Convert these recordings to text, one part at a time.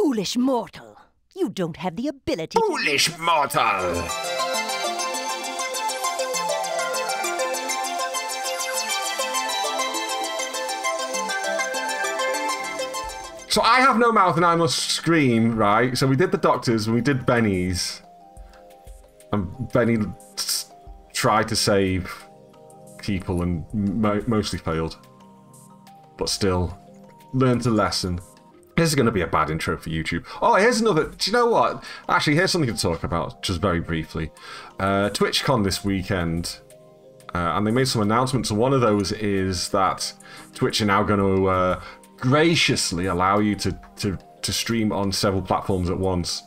Foolish mortal! You don't have the ability Foolish mortal! So I have no mouth and I must scream, right? So we did the doctors and we did Benny's. And Benny tried to save people and mostly failed. But still, learned a lesson. This is going to be a bad intro for YouTube. Oh, here's another... Do you know what? Actually, here's something to talk about, just very briefly. TwitchCon this weekend. And they made some announcements. And one of those is that Twitch are now going to... graciously allow you to stream on several platforms at once.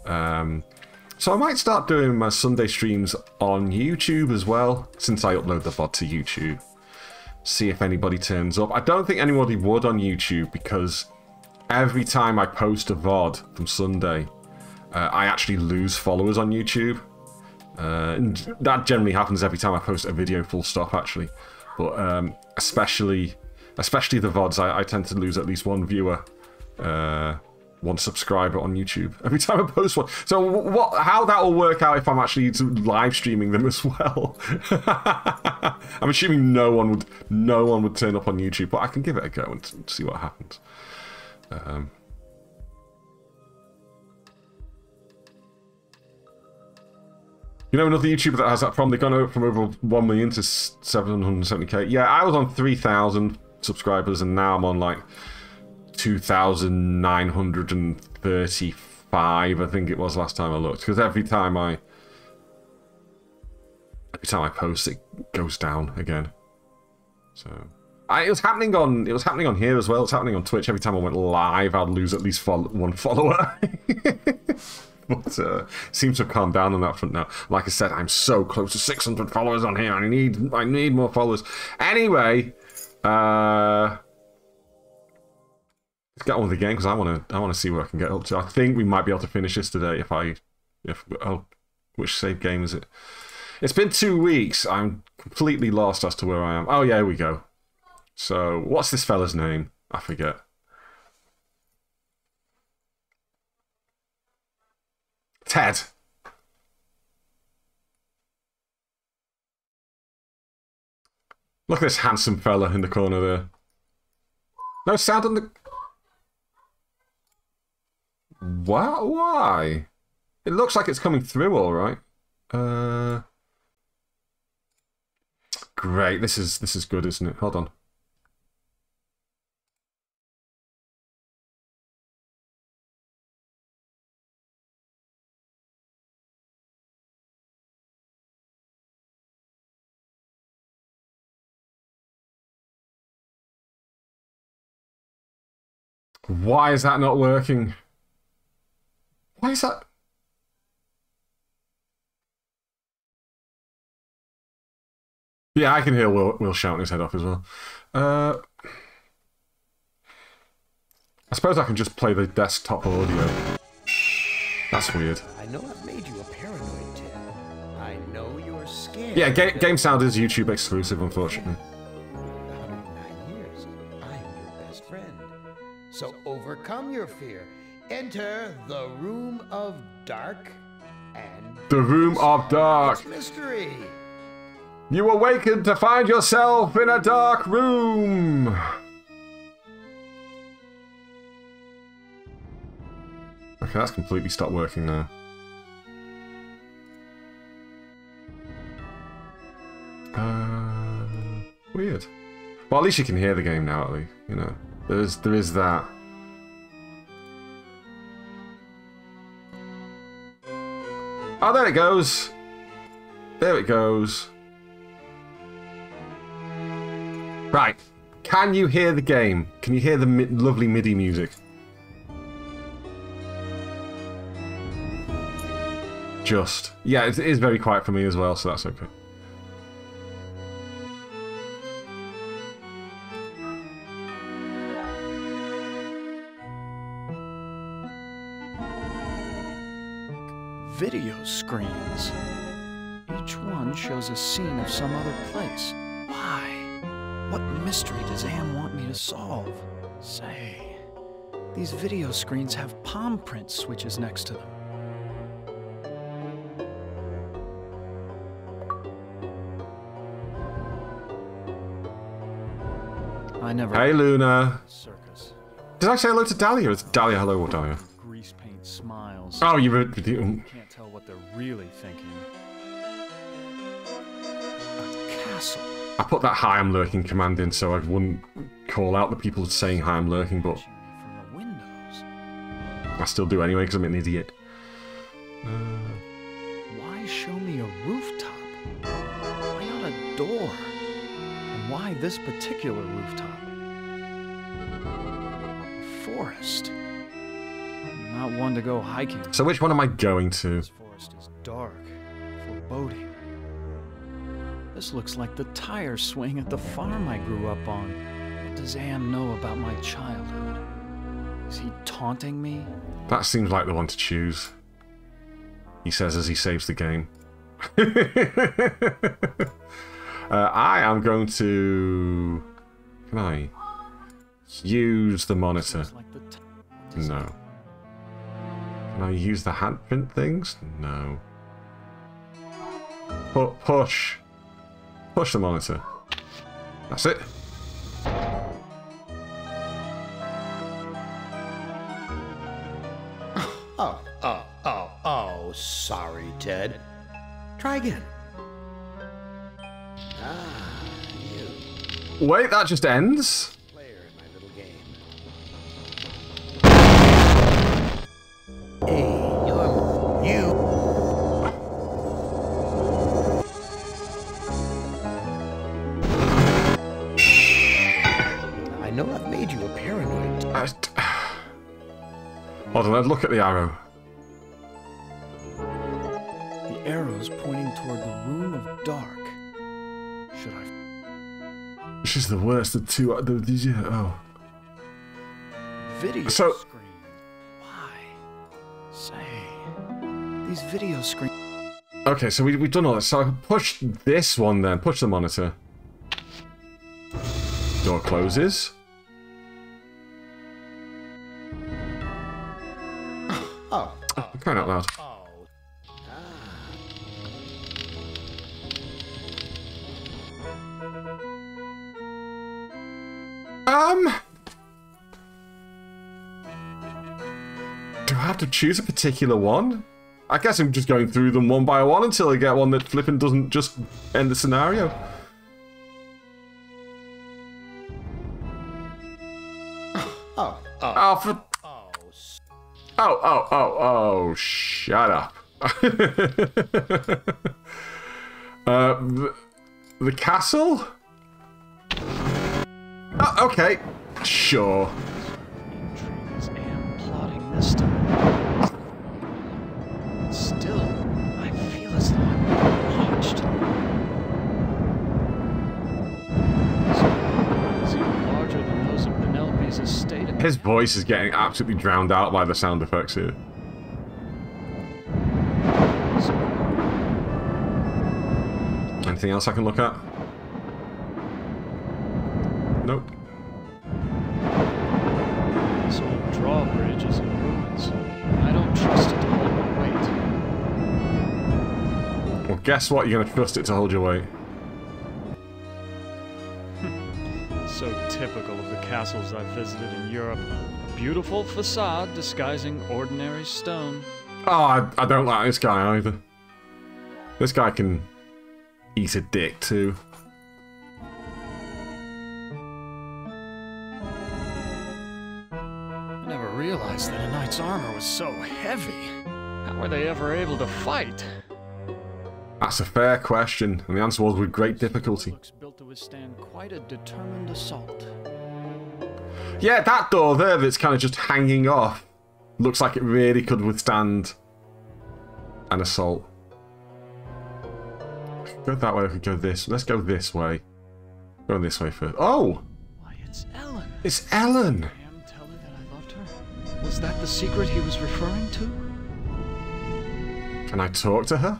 So I might start doing my Sunday streams on YouTube as well, since I upload the VOD to YouTube. See if anybody turns up. I don't think anybody would on YouTube, because every time I post a VOD from Sunday, I actually lose followers on YouTube. And that generally happens every time I post a video, full stop, actually. But especially the VODs, I tend to lose at least one viewer, one subscriber on YouTube every time I post one. So how that will work out if I'm actually live streaming them as well. I'm assuming no one would turn up on YouTube, but I can give it a go and see what happens. You know another YouTuber that has that problem? They've gone over from over 1 million to 770k. Yeah, I was on 3,000 subscribers and now I'm on like 2,935, I think it was last time I looked, because every time I post it goes down again. So it was happening on here as well. It's happening on Twitch. Every time I went live I'd lose at least one follower. But seems to have calmed down on that front now. Like I said, I'm so close to 600 followers on here. I need more followers. Anyway, let's get on with the game because I want to see where I can get up to. I think we might be able to finish this today which save game is it? It's been 2 weeks. I'm completely lost as to where I am. Oh yeah, here we go. So what's this fella's name? I forget. Ted. Look at this handsome fella in the corner there. No sound on the... What? Why? It looks like it's coming through all right. Great. This is good, isn't it? Hold on. Why is that not working? Why is that? Yeah, I can hear Will shouting his head off as well. I suppose I can just play the desktop audio. That's weird. I know I've made you a paranoid, Ted. I know you're scared. Yeah, Game Sound is YouTube exclusive, unfortunately. 109 years. I'm your best friend. So overcome your fear. Enter the Room of Dark and... The Room of Dark. It's mystery. You awaken to find yourself in a dark room. Okay, that's completely stopped working now. Weird. Well, at least you can hear the game now, at least. You know, there is that. Oh, there it goes. There it goes. Right. Can you hear the game? Can you hear the lovely MIDI music? Just. Yeah, it is very quiet for me as well, so that's okay. Video screens. Each one shows a scene of some other place. Why? What mystery does Am want me to solve? Say, These video screens have palm print switches next to them. I never... Hey, Luna. Circus. Did I say hello to Dahlia? It's Dahlia. Hello, or Dahlia? Grease paint smiles. Oh, you were... Can't tell what they're really thinking. A castle. I put that hi, I'm lurking command in so I wouldn't call out the people saying hi, I'm lurking, but Watching me from the windows. I still do anyway because I'm an idiot. Why show me a rooftop? Why not a door? And why this particular rooftop? A forest. I'm not one to go hiking. So which one am I going to? This forest is dark, foreboding. This looks like the tire swing at the farm I grew up on. What does Am know about my childhood? Is he taunting me? That seems like the one to choose. He says as he saves the game. I am going to... Can I use the monitor? Looks like the No. Can I use the handprint things? No. Push. Push the monitor. That's it. Oh, sorry, Ted. Try again. Ah, you Wait, that just ends? player in my little game. Hey, you. I know I've made you a paranoid. Hold on, let's look at the arrow. The arrow's pointing toward the room of dark. Should I... She's the worst of two. Oh. Video So- screen. Why? Say, these video screens... Okay, so we've done all this. So I can push this one then. Push the monitor. Door closes. Crying out loud. Do I have to choose a particular one? I guess I'm just going through them one by one until I get one that flipping doesn't just end the scenario. Oh, shut up. The castle? Oh, okay. Sure. Intrigue is Am plotting this time. Still, I feel as though I'm being watched. Is even larger than those of Penelope's estate. His voice is getting absolutely drowned out by the sound effects here. Anything else I can look at? Nope. This old drawbridge is in ruins. I don't trust it to hold my weight. Well, guess what? You're going to trust it to hold your weight. So typical of the castles I've visited in Europe. A beautiful facade disguising ordinary stone. Oh, I don't like this guy either. This guy can eat a dick too. I never realized that a knight's armor was so heavy. How were they ever able to fight? That's a fair question, and the answer was with great difficulty. Looks built to withstand quite a determined assault. Yeah, that door there that's kind of just hanging off looks like it really could withstand an assault. I could go that way, I could go this. Let's go this way. Going this way first. Oh! Why, it's Ellen. It's Ellen! Am tell her that I loved her? Was that the secret he was referring to? Can I talk to her?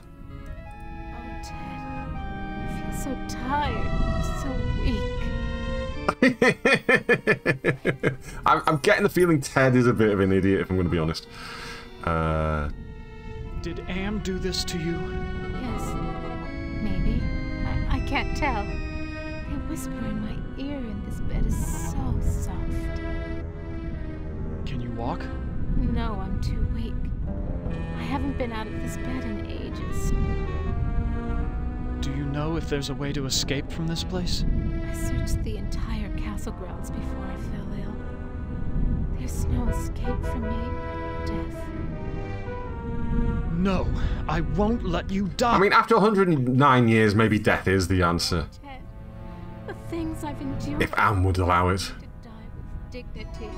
Oh, Ted. I feel so tired, so weak. I'm getting the feeling Ted is a bit of an idiot, if I'm going to be honest. Did Am do this to you? Yes. Maybe. I can't tell. They whisper in my ear and this bed is so soft. Can you walk? No, I'm too weak. I haven't been out of this bed in ages. Do you know if there's a way to escape from this place? I searched the entire castle grounds before I fell ill. There's no escape from me but death. No, I won't let you die. I mean, after 109 years, maybe death is the answer. Ted, the things I've endured. If Anne would allow it. To die with dignity.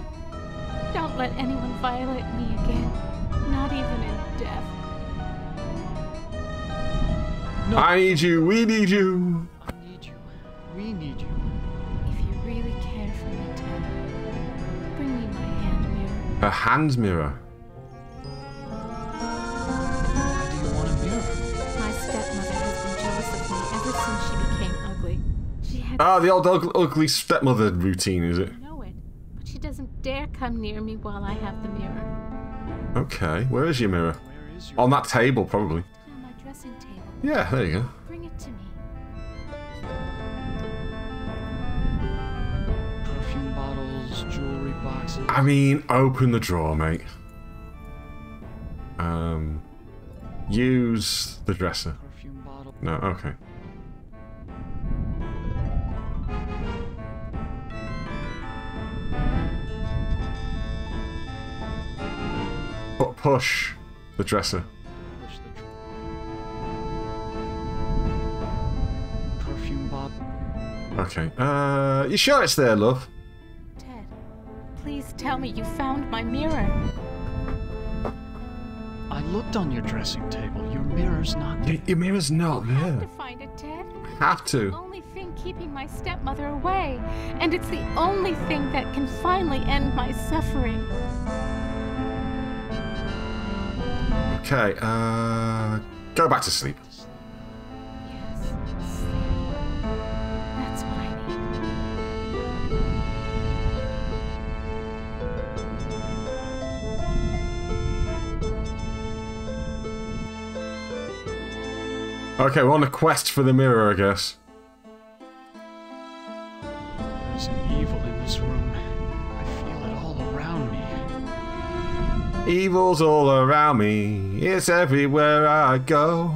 Don't let anyone violate me again. Not even in death. No. I need you. We need you. I need you. We need you. If you really care for me, Ted, bring me my hand mirror. A hand mirror. Why do you want a mirror? My stepmother has been jealous of me ever since she became ugly. She had Ah, the old ugly stepmother routine, is it? to know it, but she doesn't dare come near me while I have the mirror. Okay, where is your mirror? Where is your... On that table, probably. On my dressing table. Yeah, there you go. Bring it to me. Perfume bottles, jewelry boxes. I mean, open the drawer, mate. Use the dresser. Perfume bottle. No, okay. Push the dresser. Push the drawer. Perfume bottle. Okay. You sure it's there, love? Ted, please tell me you found my mirror. I looked on your dressing table. Your mirror's not there. Your mirror's not I have there. to find it, Ted. Have The to. only thing keeping my stepmother away, and it's the only thing that can finally end my suffering. Okay, go back to sleep. Yes, sleep. That's what I need. Okay, we're on a quest for the mirror, I guess. There's an evil in this room. I feel it all around me. Evil's all around me. It's everywhere I go.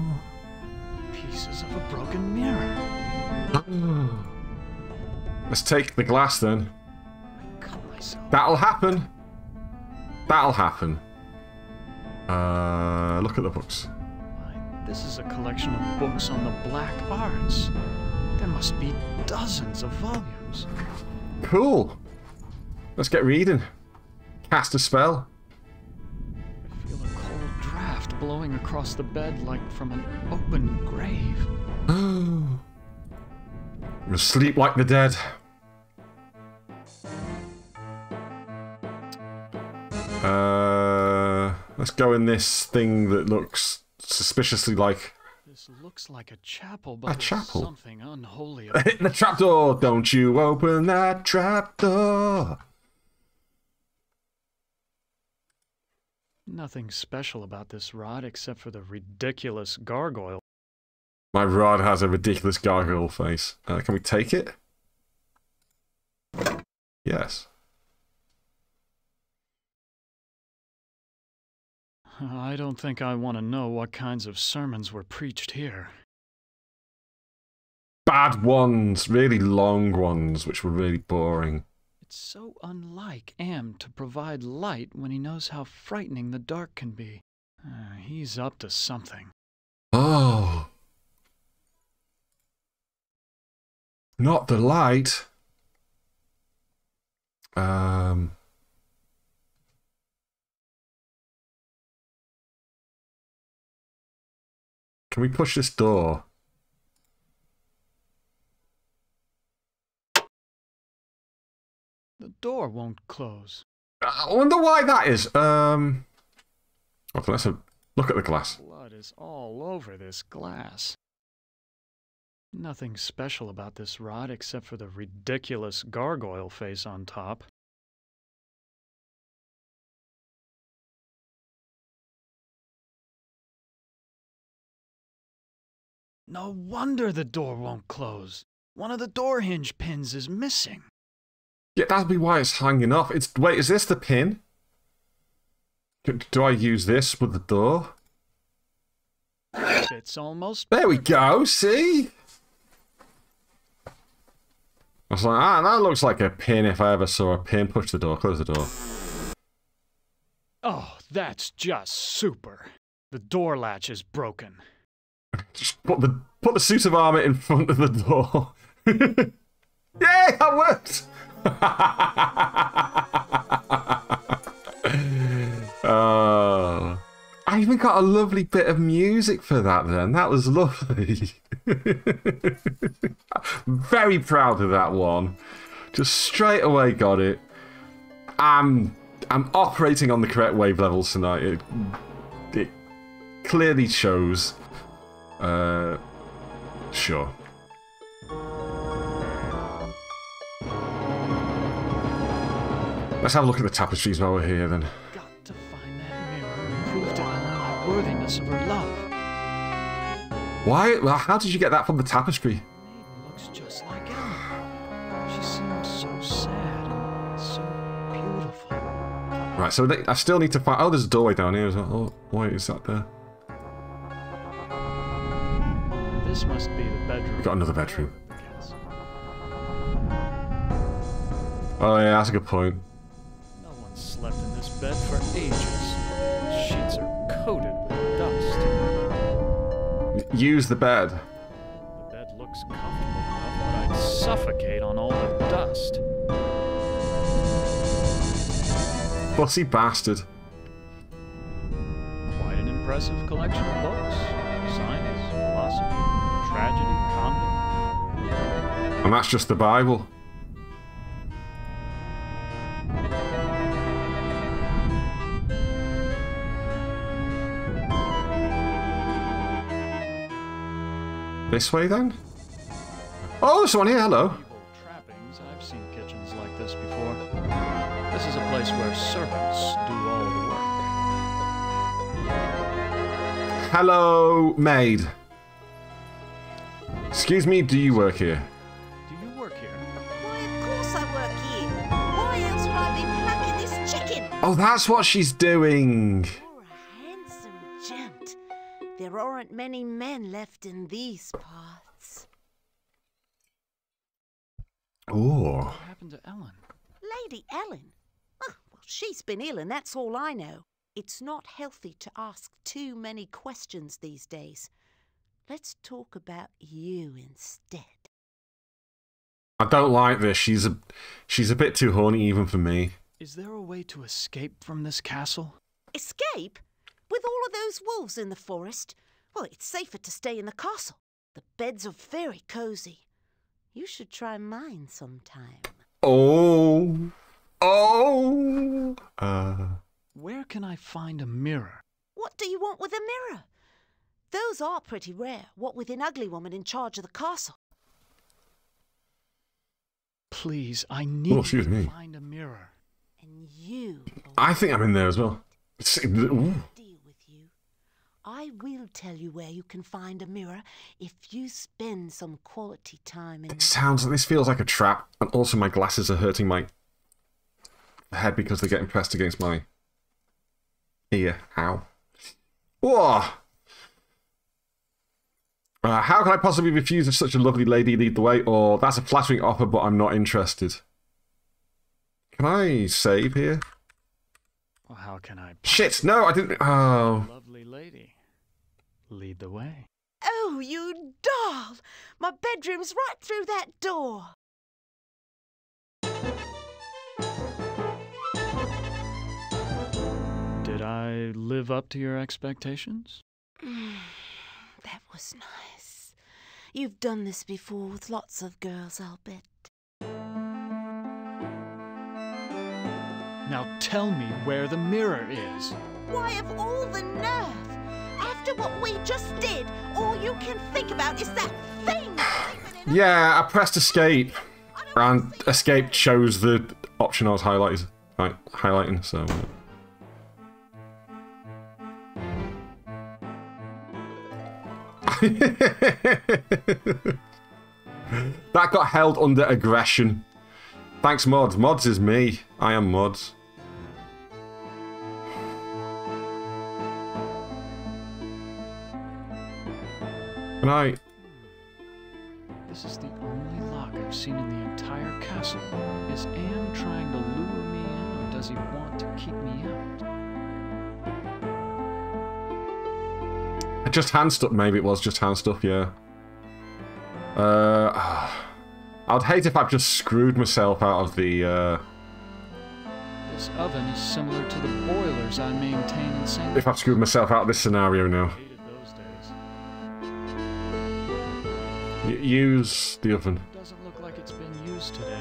Pieces of a broken mirror. Let's take the glass then. I cut myself. That'll happen. That'll happen. Look at the books. Why, this is a collection of books on the black arts. There must be dozens of volumes. Cool. Let's get reading. Cast a spell. I feel a cold draft blowing across the bed like from an open grave. You'll sleep like the dead. Let's go in this thing that looks suspiciously like This looks like a chapel, but there's chapel? something unholy about it. the trapdoor. Don't you open that trapdoor. Nothing special about this rod except for the ridiculous gargoyle. My rod has a ridiculous gargoyle face. Can we take it? Yes. I don't think I want to know what kinds of sermons were preached here. Bad ones, really long ones, which were really boring. It's so unlike Am to provide light when he knows how frightening the dark can be. He's up to something. Oh. Not the light. Can we push this door? The door won't close. I wonder why that is. Okay, let's have, look at the glass. Blood is all over this glass. Nothing special about this rod except for the ridiculous gargoyle face on top. No wonder the door won't close. One of the door hinge pins is missing. Yeah, that'd be why it's hanging off. Wait, is this the pin? Do I use this with the door? It's almost... There we go, see? I was like, that looks like a pin if I ever saw a pin. Push the door, close the door. Oh, that's just super. The door latch is broken. Just put the suit of armor in front of the door. Yay, that worked! Oh, I even got a lovely bit of music for that then. That was lovely. Very proud of that one. Just straight away got it. I'm operating on the correct wave levels tonight. It clearly shows. Sure. Let's have a look at the tapestries while we're here, then. Got to find that mirror and prove to Ellen my worthiness of her love. Why? Well, how did you get that from the tapestry? Maiden looks just like Ellen. She seems so sad and so beautiful. Right, so I still need to find... Oh, there's a doorway down here as well. Oh, wait, is that there? This must be the bedroom. We got another bedroom. Oh, yeah, that's a good point. No one slept in this bed for ages. The sheets are coated with dust. Use the bed. The bed looks comfortable enough, but I'd suffocate on all the dust. Fussy bastard. Quite an impressive collection of books. Science, philosophy, tragedy, comedy. And that's just the Bible. This way, then? Oh, there's one here, hello. Evil trappings. I've seen kitchens like this before. This is a place where servants do all the work. Hello, maid. Excuse me, do you work here? Do you work here? Why, of course I work here. Why else would I be plucking this chicken? Oh, that's what she's doing. You're a handsome gent. There aren't many men left in these parts. Oh. What happened to Ellen? Lady Ellen? Oh, well, she's been ill and that's all I know. It's not healthy to ask too many questions these days. Let's talk about you instead. I don't like this. She's a bit too horny even for me. Is there a way to escape from this castle? Escape? With all of those wolves in the forest? Well, it's safer to stay in the castle. The beds are very cozy. You should try mine sometime. Oh. Oh. Where can I find a mirror? What do you want with a mirror? Those are pretty rare, what with an ugly woman in charge of the castle. Please, I need excuse to me. find a mirror. And you... I think I'm in there as well. Ooh. Deal with you. I will tell you where you can find a mirror if you spend some quality time in... This feels like a trap, and also my glasses are hurting my head because they're getting pressed against my ear. Ow. Whoa! How can I possibly refuse if such a lovely lady lead the way? Or that's a flattering offer, but I'm not interested. Can I save here? Well, how can I... Shit! No, I didn't... Oh. Lovely lady. Lead the way. Oh, you doll! My bedroom's right through that door. Did I live up to your expectations? That was nice. You've done this before with lots of girls, I'll bet. Now tell me where the mirror is. Why, of all the nerve! After what we just did, all you can think about is that thing! Yeah, I pressed escape. And escape chose the option I was highlighting, so... That got held under aggression. Thanks, Mods. Mods is me. I am Mods. Good night. This is the only lock I've seen in the entire castle. Is Am trying to lure me in, or does he want to keep me out? Just hand stuff, maybe it was just hand stuff, yeah. I'd hate if I've just screwed myself out of the, This oven is similar to the boilers I maintain in St. If I've screwed myself out of this scenario now. Hated those days. Use the oven. It doesn't look like it's been used today.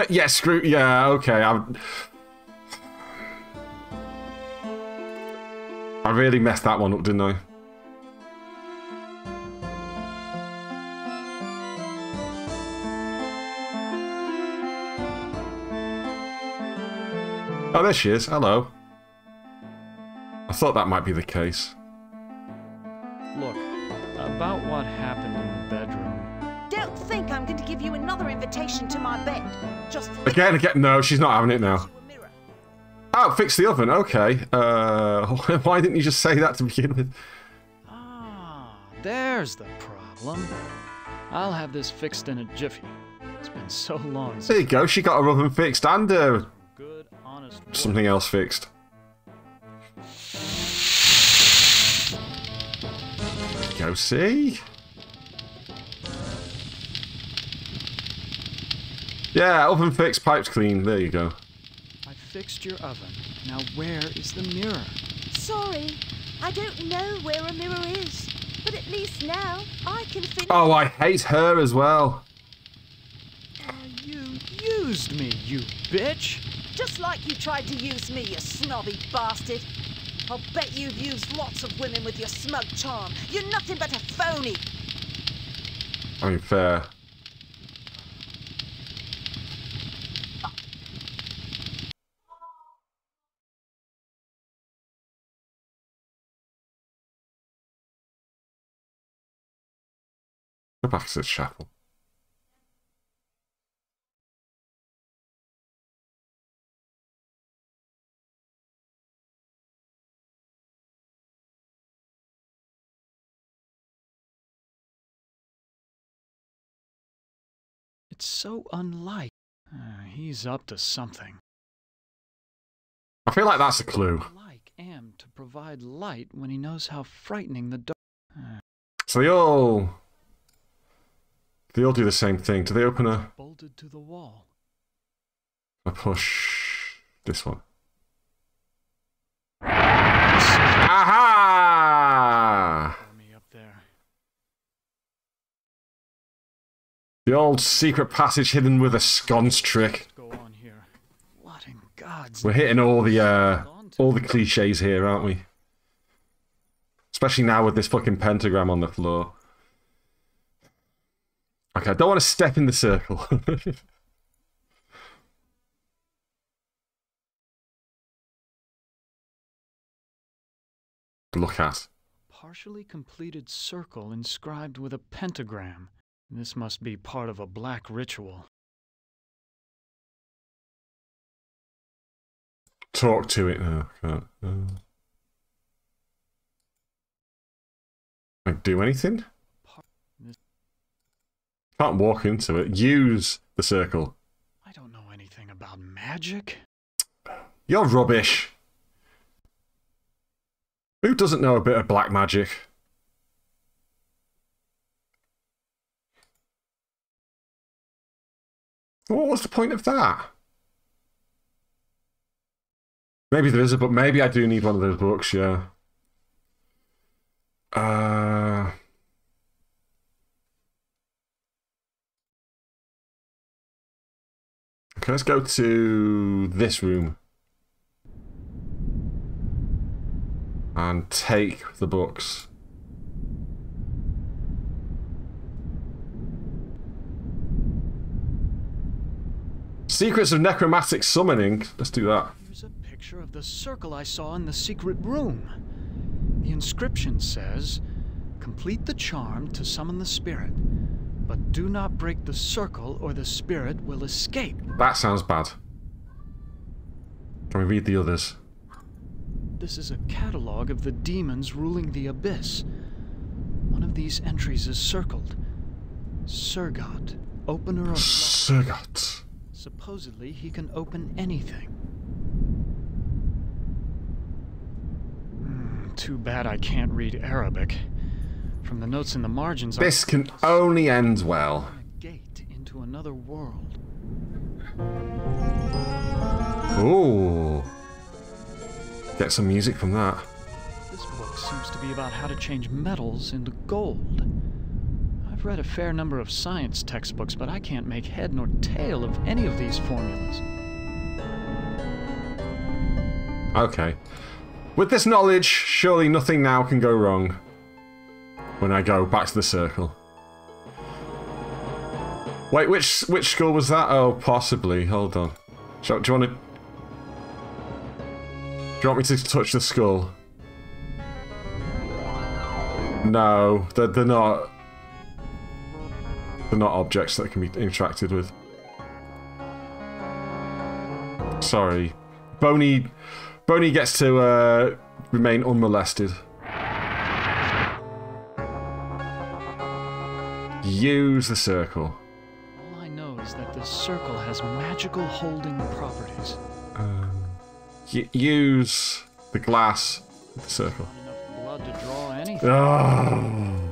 Yeah, screw. Yeah, okay. I really messed that one up, didn't I? Oh, there she is. Hello. I thought that might be the case. Look, about what happened in the bedroom. Don't think I'm going to give you another invitation to my bed. Just Again. No, she's not having it now. Oh, fix the oven. Okay. Why didn't you just say that to begin with? Ah, there's the problem. I'll have this fixed in a jiffy. It's been so long since... There you go. She got her oven fixed and Good, honest work. something else fixed. Go see. Yeah, oven fixed, pipes clean. There you go. I fixed your oven. Now where is the mirror? Sorry, I don't know where a mirror is. But at least now I can finish. Oh, I hate her as well. You used me, you bitch! Just like you tried to use me, you snobby bastard. I'll bet you've used lots of women with your smug charm. You're nothing but a phony. I mean, fair. Go back to the chapel. It's so unlike. He's up to something. I feel like that's a clue. Like Am to provide light when he knows how frightening the dark. So they all do the same thing. Do they open a... Bolted to the wall. I push this one. Aha! For me up there. The old secret passage hidden with a sconce trick. Go on here. What in God's We're hitting all the cliches here, aren't we? Especially now with this fucking pentagram on the floor. Okay, I don't want to step in the circle. Look at. partially completed circle inscribed with a pentagram. This must be part of a black ritual. Talk to it now. Can't like do anything? Can't walk into it. Use the circle. I don't know anything about magic. You're rubbish. Who doesn't know a bit of black magic? What was the point of that? Maybe there is a book. Maybe I do need one of those books, yeah. Okay, let's go to this room. And take the books. Secrets of necromantic summoning. Let's do that. Here's a picture of the circle I saw in the secret room. The inscription says, "Complete the charm to summon the spirit, but do not break the circle or the spirit will escape." That sounds bad. Can we read the others? This is a catalog of the demons ruling the abyss. One of these entries is circled. Surgot, opener of locks. Surgot. Supposedly, he can open anything. Too bad I can't read Arabic. From the notes in the margins, This can only end well. A gate into another world. Ooh. Get some music from that. This book seems to be about how to change metals into gold. I've read a fair number of science textbooks, but I can't make head nor tail of any of these formulas. Okay. With this knowledge, surely nothing now can go wrong when I go back to the circle. Wait, which skull was that? Oh, possibly. Hold on. Do you want to... Do you want me to touch the skull? No, they're not... They're not objects that can be interacted with. Sorry. Boney gets to remain unmolested. Use the circle. All I know is that this circle has magical holding properties. Use the glass of the circle. Not enough blood to draw anything. Oh.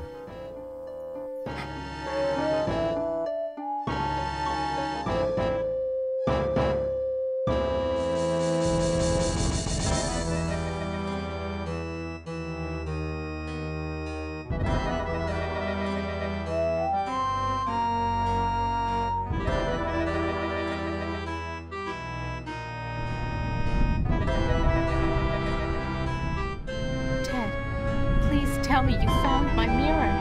Tell me you found my mirror.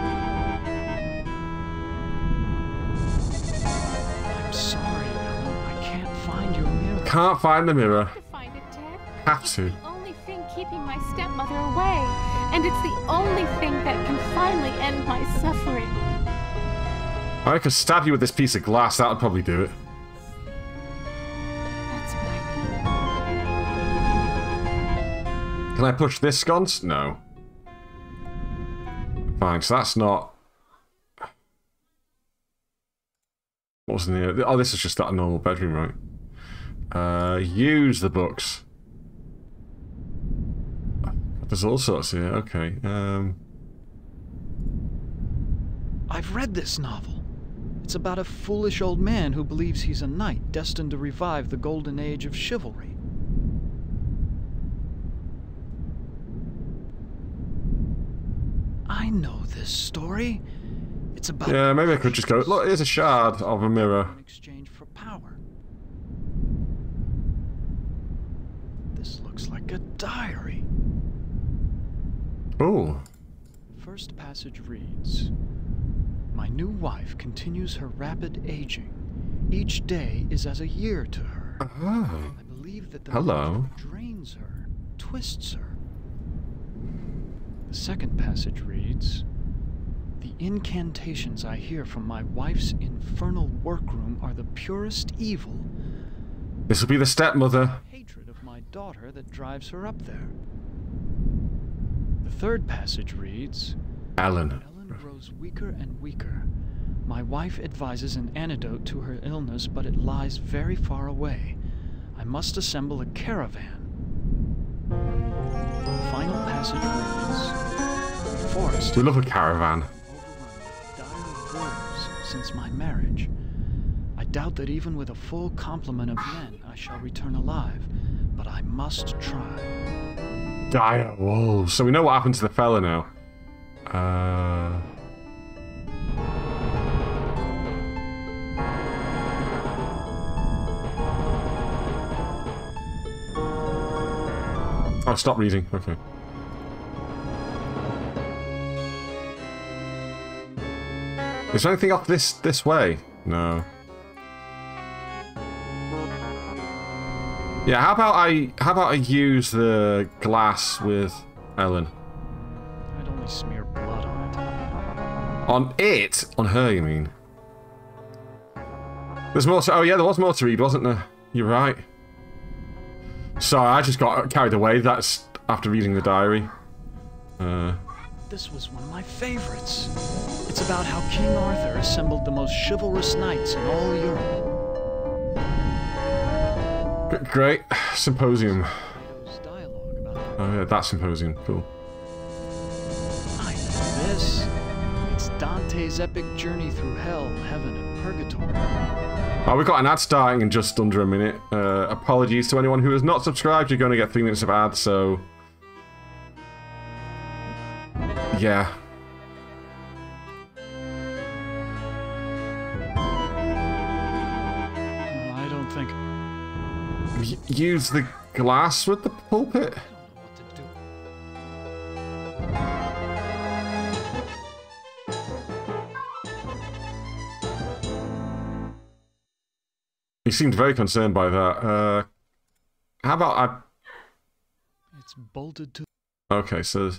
I'm sorry, Ellen. I can't find your mirror. Can't find the mirror. I have to find it, Ted. Have to. It's the only thing keeping my stepmother away. And it's the only thing that can finally end my suffering. I could stab you with this piece of glass. That would probably do it. That's what I need. Can I push this sconce? No. Fine, so that's not... What was in here? Oh, this is just that normal bedroom, right? Use the books. There's all sorts here, okay. I've read this novel. It's about a foolish old man who believes he's a knight destined to revive the golden age of chivalry. I know this story. It's about... Yeah, maybe I could just go... Look, here's a shard of a mirror. In exchange for power. This looks like a diary. Ooh. First passage reads, "My new wife continues her rapid aging. Each day is as a year to her. Oh. I believe that the Hello. magic drains her, twists her." The second passage reads, "The incantations I hear from my wife's infernal workroom are the purest evil. This will be the stepmother. Hatred of my daughter that drives her up there." The third passage reads, Ellen. "Ellen grows weaker and weaker. My wife advises an antidote to her illness, but it lies very far away. I must assemble a caravan." The final passage reads, "The forest We love a caravan. overrun with dire wolves since my marriage. I doubt that even with a full complement of men I shall return alive, but I must try." Dire wolves. So we know what happened to the fella now. Oh, stop reading. Okay. Is there anything off this way? No. Yeah, how about I use the glass with Ellen? I'd only smear blood on it. On it? On her, you mean? There's more to... Oh, yeah, there was more to read, wasn't there? You're right. Sorry, I just got carried away. That's after reading the diary. This was one of my favorites. It's about how King Arthur assembled the most chivalrous knights in all Europe. Great. Symposium. Dialogue about Oh, yeah, that symposium. Cool. I know this. It's Dante's epic journey through hell, heaven, and purgatory. Oh, we've got an ad starting in just under a minute. Apologies to anyone who has not subscribed. You're going to get 3 minutes of ads, so... Yeah. I don't think... Use the glass with the pulpit? I don't know what to do. He seemed very concerned by that. How about I... It's bolted to... Okay, so...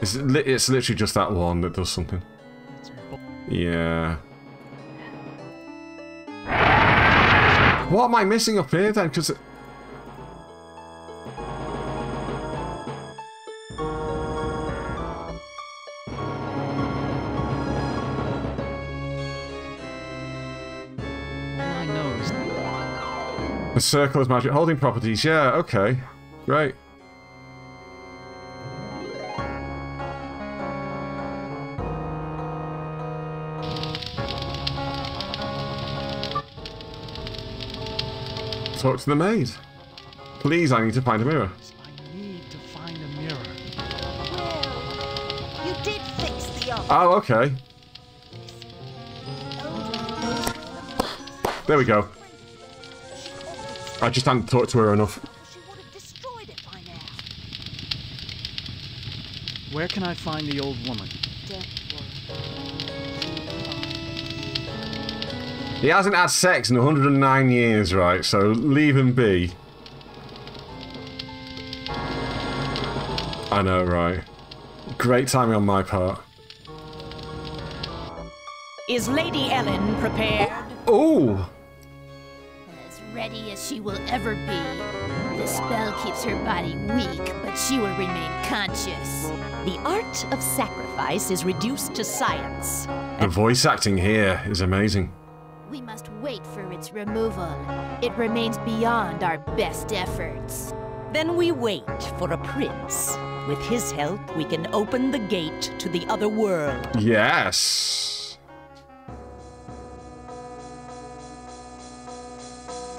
It's literally just that one that does something. It's Yeah. What am I missing up here then? Because... The circle is magic holding properties. Yeah, okay. Great. Talk to the maid. Please, I need to find a mirror. I need to find a mirror. Well, you did fix the oven. Oh, okay. There we go. I just hadn't talked to her enough. She would have destroyed it by now. Where can I find the old woman? Don't worry. He hasn't had sex in 109 years, right? So leave him be. I know, right? Great timing on my part. Is Lady Ellen prepared? Oh! As ready as she will ever be. The spell keeps her body weak, but she will remain conscious. The art of sacrifice is reduced to science. The voice acting here is amazing. We must wait for its removal. It remains beyond our best efforts. Then we wait for a prince. With his help, we can open the gate to the other world. Yes!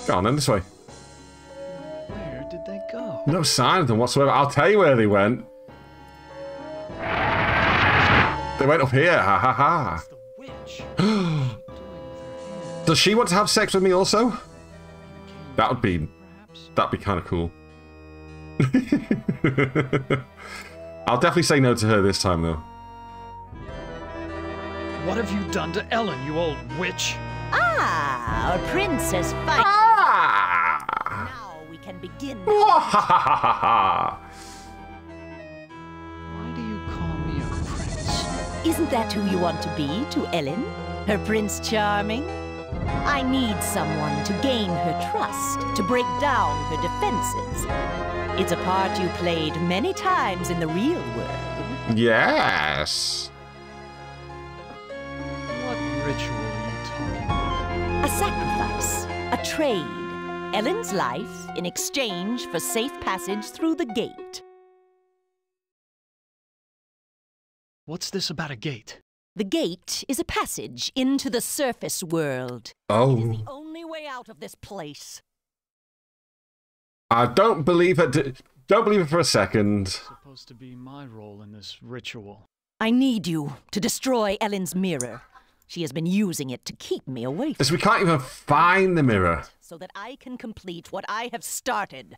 Go on then, this way. Where did they go? No sign of them whatsoever. I'll tell you where they went. They went up here, ha ha ha. It's the witch. Does she want to have sex with me also? That'd be kind of cool. I'll definitely say no to her this time, though. What have you done to Ellen, you old witch? Ah, our princess fight. Ah! Now we can begin. Why Why do you call me a prince? Isn't that who you want to be to Ellen? Her Prince Charming? I need someone to gain her trust, to break down her defenses. It's a part you played many times in the real world. Yes. What ritual are you talking about? A sacrifice, a trade. Ellen's life in exchange for safe passage through the gate. What's this about a gate? The gate is a passage into the surface world. Oh. It is the only way out of this place. I don't believe it. Don't believe it for a second. It's supposed to be my role in this ritual. I need you to destroy Ellen's mirror. She has been using it to keep me away from As we can't even find the mirror. so that I can complete what I have started.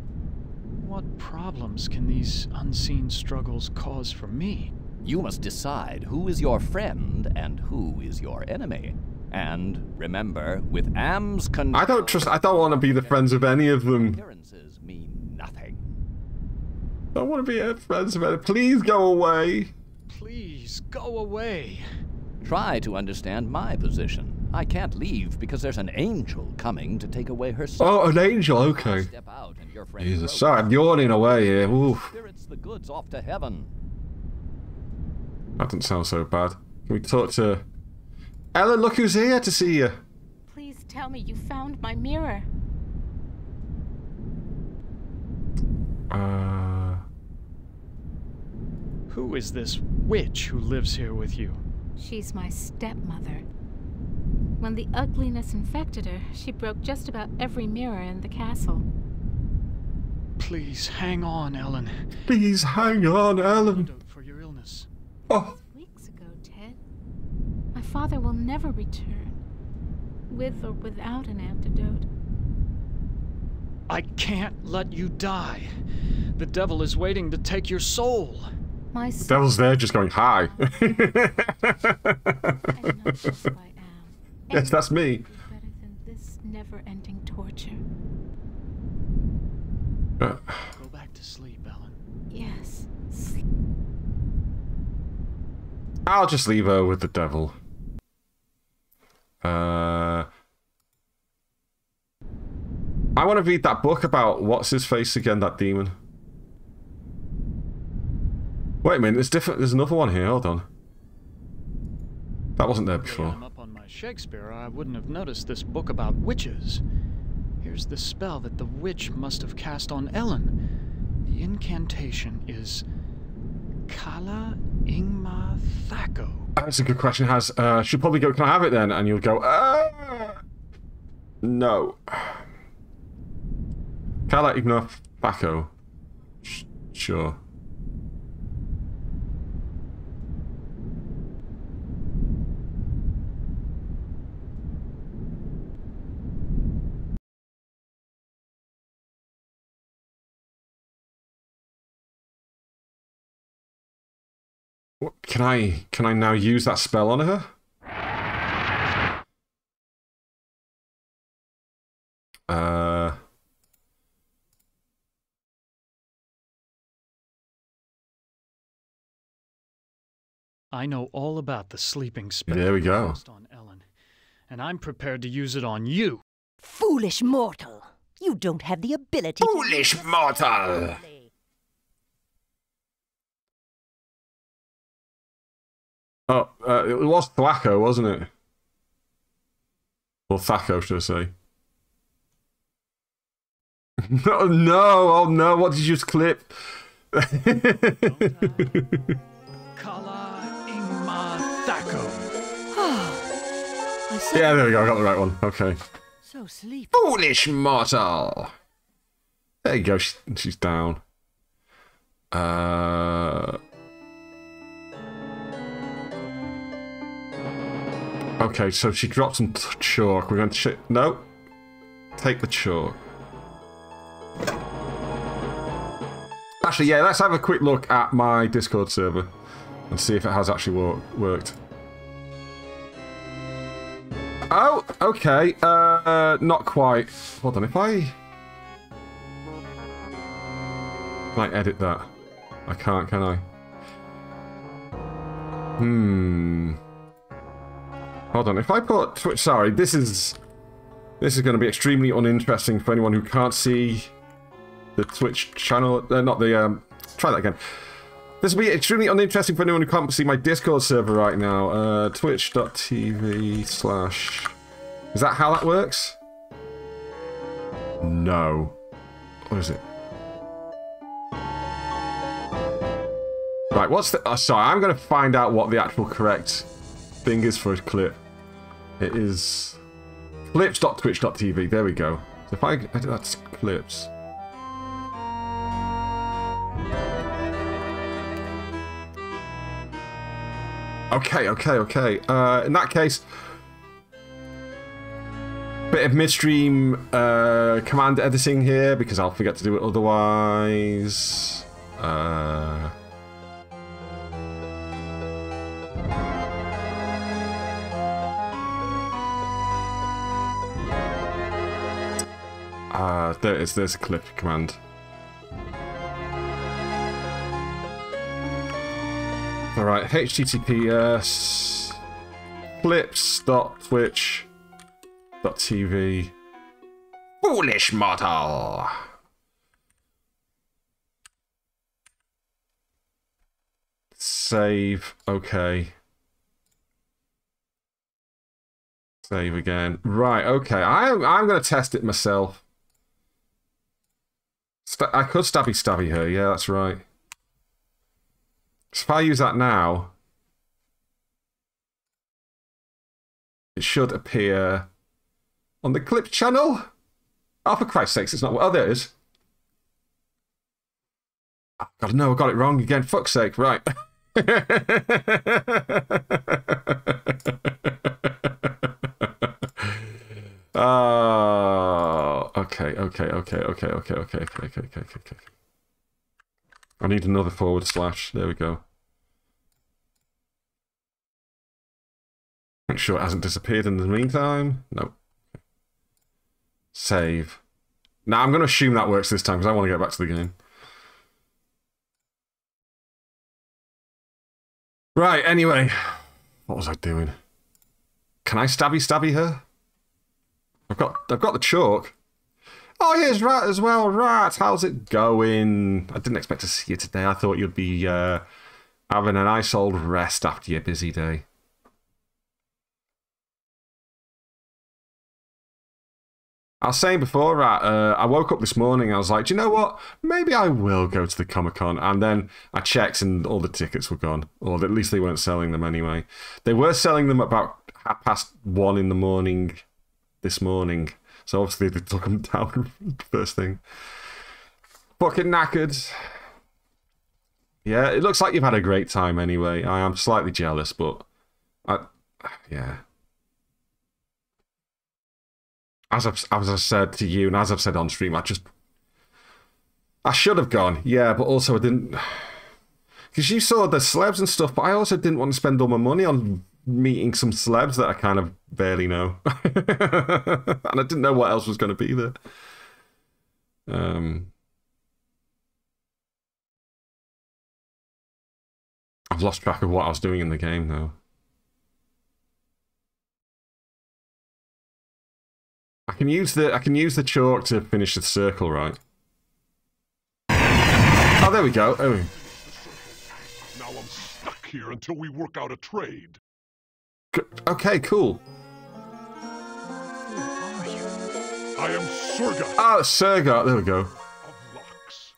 What problems can these unseen struggles cause for me? You must decide who is your friend and who is your enemy. And remember, with Am's control... I don't want to be the friends of any of them. Appearances mean nothing. I don't want to be friends of any. Please go away. Please, go away. Try to understand my position. I can't leave because there's an angel coming to take away her soul. Oh, an angel, okay. Step out and your friend Jesus, sorry, I'm yawning away here. Oof. Spirits the goods off to heaven. That doesn't sound so bad. Can we talk to... Ellen, look who's here to see you. Please tell me you found my mirror. Who is this witch who lives here with you? She's my stepmother. When the ugliness infected her, she broke just about every mirror in the castle. Please, hang on, Ellen. Please, hang on, Ellen. Antidote for your illness. Oh. Weeks ago, Ted. My father will never return, with or without an antidote. I can't let you die. The devil is waiting to take your soul. My The devil's there just going, hi. I know just who I am. Yes, that's me. Anything better than this never-ending torture. Go back to sleep, Ellen. Yes. I'll just leave her with the devil. I want to read that book about what's his face again, that demon. Wait a minute, there's different. There's another one here. Hold on. That wasn't there before. I'm up on my Shakespeare. I wouldn't have noticed this book about witches. Here's the spell that the witch must have cast on Ellen. The incantation is Kala Ingma Thako. That's a good question. She'll probably go, can I have it then? And you'll go, no. Kala Ingma Thako. Sure. Can I now use that spell on her? I know all about the sleeping spell. There we go. Cast on Ellen, and I'm prepared to use it on you. Foolish mortal! You don't have the ability Foolish mortal! Oh, it was Thwacko, wasn't it? Or Thacko, should I say. Oh no, oh no, what did you just clip? Kala Ingma Thako. Yeah, there we go, I got the right one. Okay. So sleepy. Foolish mortal! There you go, she's down. Okay, so she dropped some chalk. We're going to no. Take the chalk. Actually, yeah, let's have a quick look at my Discord server and see if it has actually worked. Oh, okay. Not quite. Hold on, if I... Can I edit that? I can't, can I? Hold on, if I put Twitch... Sorry, this is going to be extremely uninteresting for anyone who can't see the Twitch channel. Not the... try that again. This will be extremely uninteresting for anyone who can't see my Discord server right now. Twitch.tv/... Is that how that works? No. What is it? Right, what's the... sorry, I'm going to find out what the actual correct thing is for a clip. It is... clips.twitch.tv. There we go. So if I... That's clips. Okay. In that case... Bit of midstream command editing here because I'll forget to do it otherwise. There it is. There's a clip command. All right, https clips.twitch.tv. Foolish mortal. Save. Okay. Save again. Right. Okay. I'm gonna test it myself. I could stabby her. Yeah, that's right. So if I use that now, it should appear on the clip channel. Oh, for Christ's sakes, it's not. Oh, there it is. Oh, God, no, I got it wrong again. Fuck's sake. Right. Oh, okay. I need another forward slash. There we go. Make sure it hasn't disappeared in the meantime. No. Save. Now I'm going to assume that works this time because I want to get back to the game. Right, anyway. What was I doing? Can I stabby her? I've got the chalk. Oh, here's Rat as well. Rat, how's it going? I didn't expect to see you today. I thought you'd be having a nice old rest after your busy day. I was saying before, Rat, I woke up this morning, I was like, do you know what? Maybe I will go to the Comic-Con. And then I checked and all the tickets were gone. Or at least they weren't selling them anyway. They were selling them about 1:30 in the morning this morning. So obviously they took them down first thing. Fucking knackered. Yeah, it looks like you've had a great time anyway. I am slightly jealous, but... yeah. As I've said to you, and as I've said on stream, I should have gone, yeah, but also I didn't... Because you saw the celebs and stuff, but I also didn't want to spend all my money on meeting some celebs that I kind of barely know. And I didn't know what else was going to be there. I've lost track of what I was doing in the game, though. I can use the chalk to finish the circle, right? Oh, there we go. Oh. Now I'm stuck here until we work out a trade. Okay, cool. Who are you? I am Surgot. Oh, Surgot. There we go.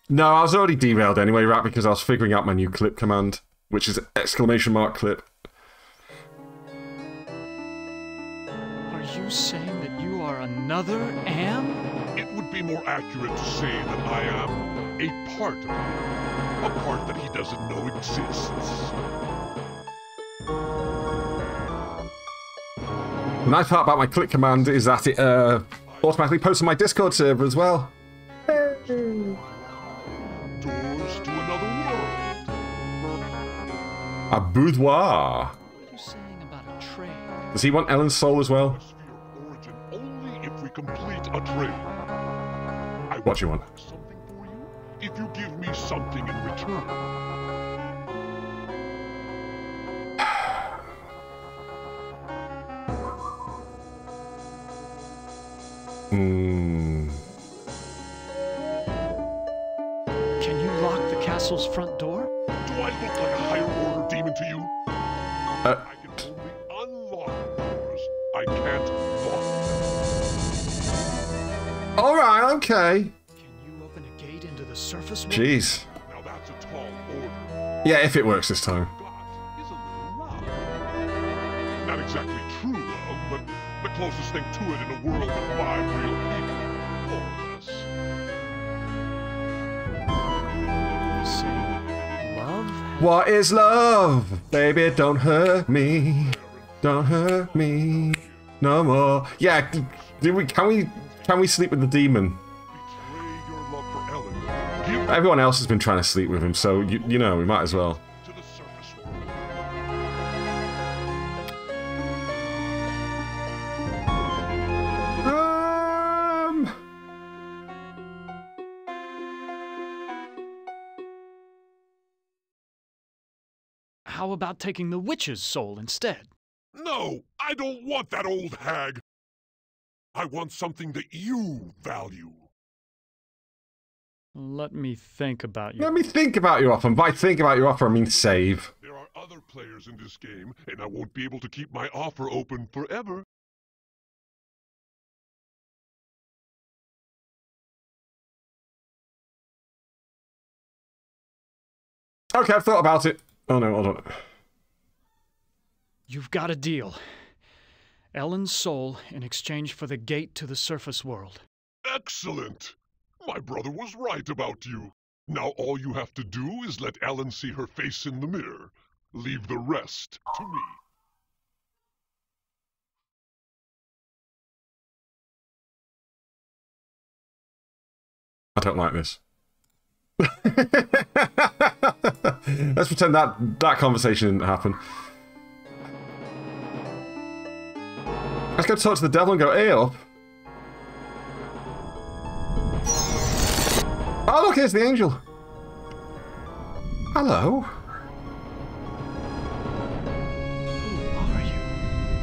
No, I was already derailed anyway, Rat, because I was figuring out my new clip command, which is !clip. Are you saying that you are another Am? It would be more accurate to say that I am a part of him. A part that he doesn't know exists. The nice part about my click command is that it automatically posts on my Discord server as well. Doors to another world. A boudoir. What are you saying about a trade? Does he want Ellen's soul as well? Origin only if we complete a trade. What do you want? Something for you if you give me something in return. Can you lock the castle's front door? Do I look like a higher order demon to you? I can only unlock doors. I can't lock them. Alright, okay. Can you open a gate into the surface world? Jeez. Now that's a tall order. Yeah, if it works this time. God is a little love. Not exactly true love, but the closest thing to it in a world with 5 real people, more or less. You say love? What is love? Baby, don't hurt me. Don't hurt me. no more. Yeah, can we sleep with the demon? Betray your love for Ellen. Give Everyone else has been trying to sleep with him, so you know, we might as well. to the surface world. How about taking the witch's soul instead? No, I don't want that old hag. I want something that you value. Let me think about you. Let me think about your offer. And by think about your offer, I mean save. There are other players in this game, and I won't be able to keep my offer open forever. Okay, I've thought about it. Oh no, hold on. You've got a deal. Ellen's soul in exchange for the gate to the surface world. Excellent! My brother was right about you. Now all you have to do is let Ellen see her face in the mirror. Leave the rest to me. I don't like this. Let's pretend that conversation didn't happen. Let's go talk to the devil and go, hey up. Oh look, here's the angel. Hello. Who are you?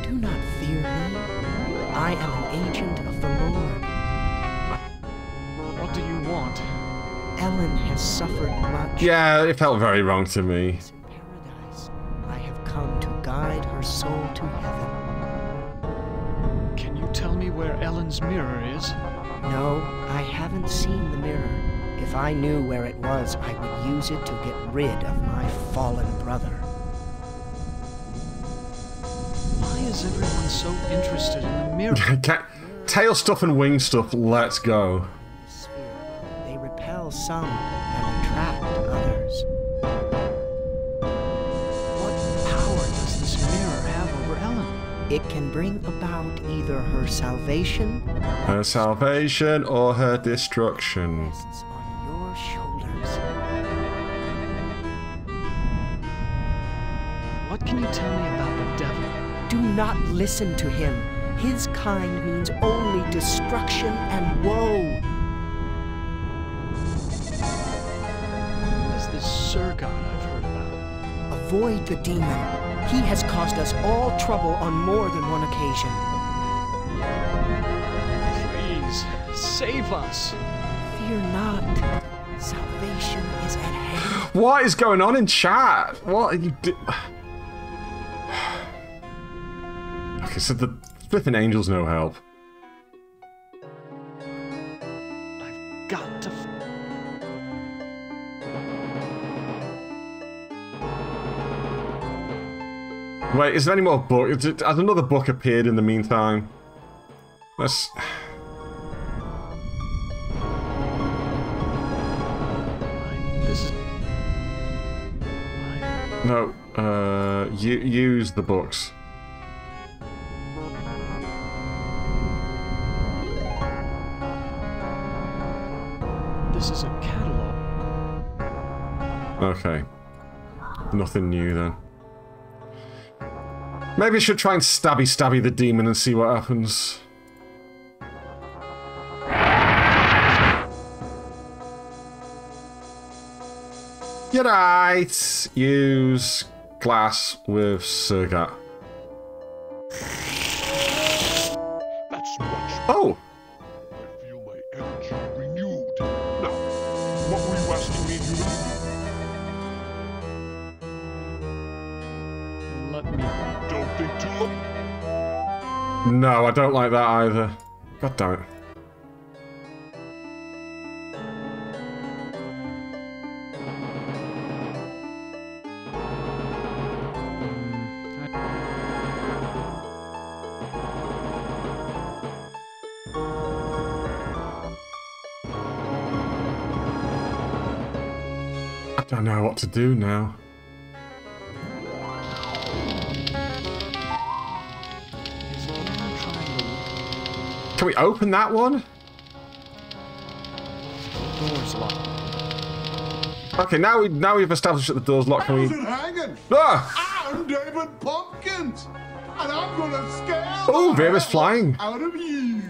Do not fear me. I am an agent of the Lord. What do you want? Ellen has suffered much. Yeah, it felt very wrong to me. In paradise, I have come to guide her soul to heaven. Can you tell me where Ellen's mirror is? No, I haven't seen the mirror. If I knew where it was, I would use it to get rid of my fallen brother. Why is everyone so interested in the mirror? Tail stuff and wing stuff, let's go. Sphere. They repel some and attract others. What power does this mirror have over Ellen? It can bring about either her salvation or her destruction. rests on your shoulders. What can you tell me about the devil? Do not listen to him. His kind means only destruction and woe. What is this Surgon I've heard about? Avoid the demon. He has caused us all trouble on more than one occasion. Please, save us. Fear not. Salvation is at hand. What is going on in chat? What are you do? Okay, so the flipping angel's no help. I've got to... Wait, is there any more book? Has another book appeared in the meantime? Let's... This is... No, use the books. This is a catalog. Okay. Nothing new then. Maybe I should try and stabby the demon and see what happens. You're right. Use glass with Surgat. That's much. Oh! I feel my energy renewed. Now, what were you asking me, human? Let me... Don't think too long. No, I don't like that either. God damn it. I don't know what to do now. Is Aaron trying Can we open that one? Door's locked. Okay, now we've established that the door's locked. Can we? Hanging. Ah! I'm David Pumpkins, and I'm gonna scare Oh, Vera's flying. out of you.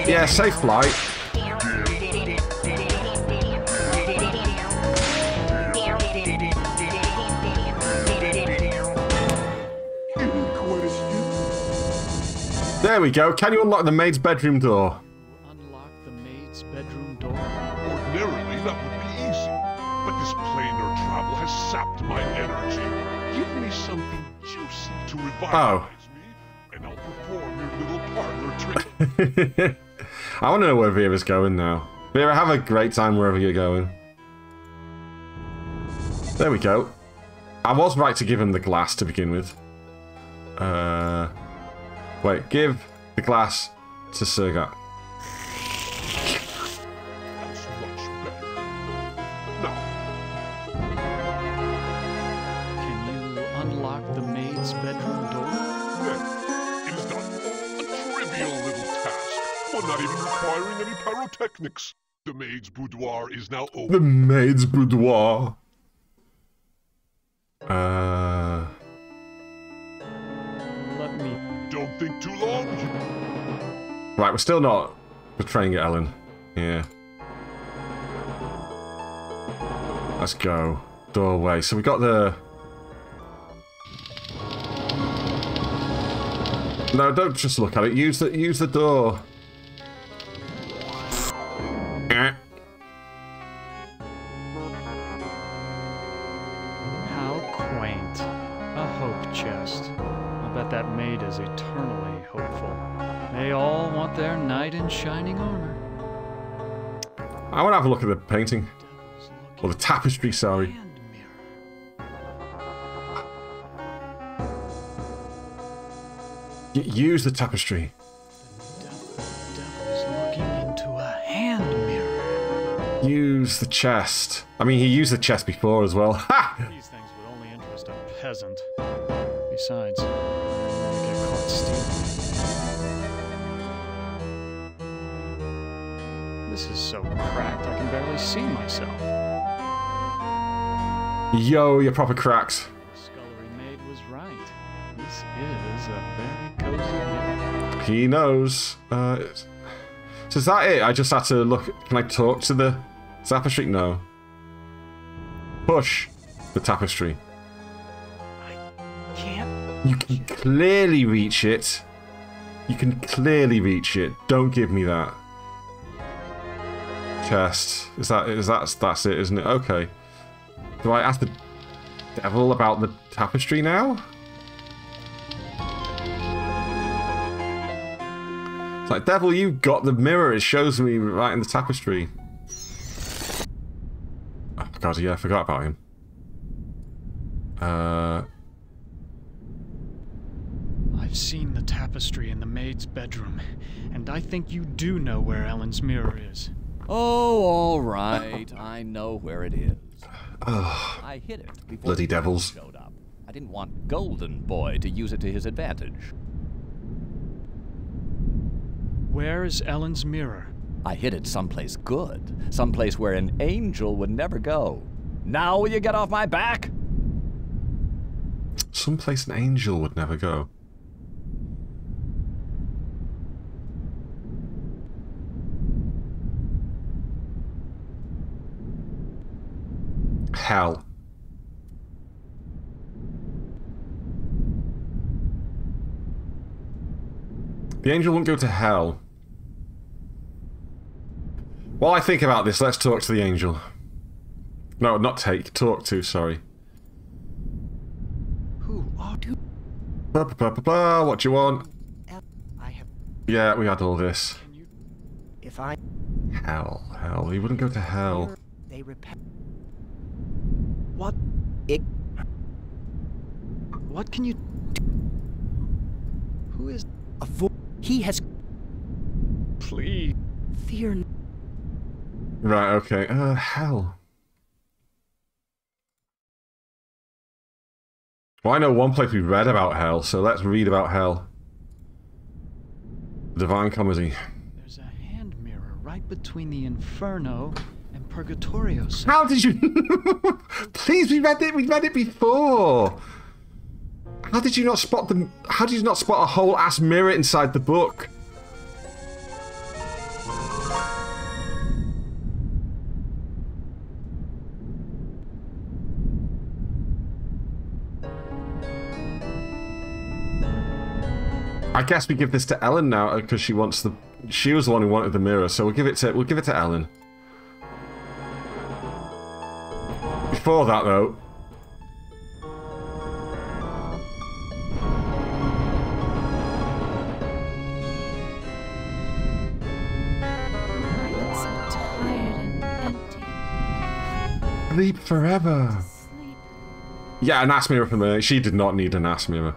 Yeah, safe flight. There we go. Can you unlock the maid's bedroom door? Unlock the maid's bedroom door? Ordinarily, that would be easy. But this planar travel has sapped my energy. Give me something juicy to revitalize me, and I'll perform your little parlor trick. I want to know where Vera's going now. Vera, have a great time wherever you're going. There we go. I was right to give him the glass to begin with. Wait, give the glass to Sergat. That's much better. Now, Can you unlock the maid's bedroom door? then, it is done. A trivial little task, one not even requiring any pyrotechnics. The maid's boudoir is now open. The maid's boudoir. Let me... Don't think too long. Right, we're still not betraying it, Ellen. Yeah. Let's go. Doorway. So we got the... No, don't just look at it. Use the door. How quaint. A hope chest. I bet that maid is eternally hopeful. They all want their knight in shining armor. I want to have a look at the painting. Or the tapestry, sorry. Hand mirror. Use the tapestry. Devil's looking into a hand mirror. Use the chest. I mean, he used the chest before as well. Ha! These things would only interest a peasant. Besides, I don't want to get caught stealing. This is so cracked I can barely see myself. Yo, you're proper cracked. The scullery maid was right. This is a very cozy bed. He knows. So is that it? I just had to look. Can I talk to the tapestry? No. Push the tapestry. Can't. You can clearly reach it. You can clearly reach it. Don't give me that. Chest. That's it, isn't it? Okay. Do I ask the devil about the tapestry now? It's like, devil, you got the mirror. It shows me right in the tapestry. Oh god, yeah, I forgot about him. I've seen the tapestry in the maid's bedroom, and I think you do know where Ellen's mirror is. Oh, all right. I know where it is. I hid it before Bloody the devils. showed up. I didn't want Golden Boy to use it to his advantage. Where is Ellen's mirror? I hid it someplace good, someplace where an angel would never go. Now will you get off my back? Someplace an angel would never go. Hell. The angel won't go to hell. While I think about this, let's talk to the angel. No, not talk to, sorry. Who are you? Blah, blah, blah, blah, blah. What do you want? I have. Yeah, we had all this. If I. Hell. He wouldn't go to hell. They repel. What? It. What can you... Who is... He has. Please. Fear. Right, okay. Hell. Well, I know one place we read about hell, so let's read about hell. Divine Comedy. There's a hand mirror right between the Inferno and Purgatorio. How did you... Please, we read it before. How did you not spot the... How did you not spot a whole ass mirror inside the book? I guess we give this to Ellen now because she wants the. She was the one who wanted the mirror, so we'll give it to Ellen. Before that, though. I'm so tired and empty. Sleep forever. Sleep. Yeah, an ass mirror from the. She did not need an ass mirror.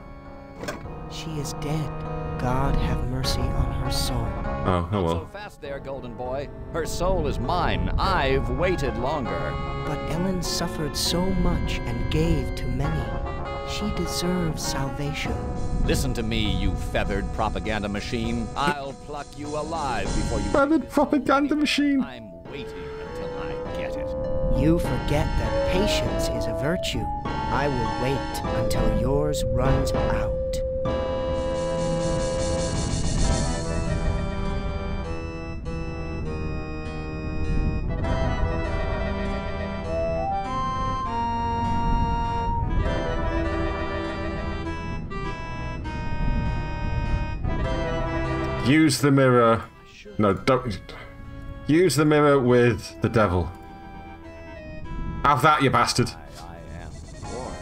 She is dead. God have mercy on her soul. Oh well. So fast there, golden boy. Her soul is mine. I've waited longer. But Ellen suffered so much and gave to many. She deserves salvation. Listen to me, you feathered propaganda machine. I'll pluck you alive before you... Feathered propaganda machine. I'm waiting until I get it. You forget that patience is a virtue. I will wait until yours runs out. Use the mirror. No, don't. Use the mirror with the devil. Have that, you bastard. I am bored.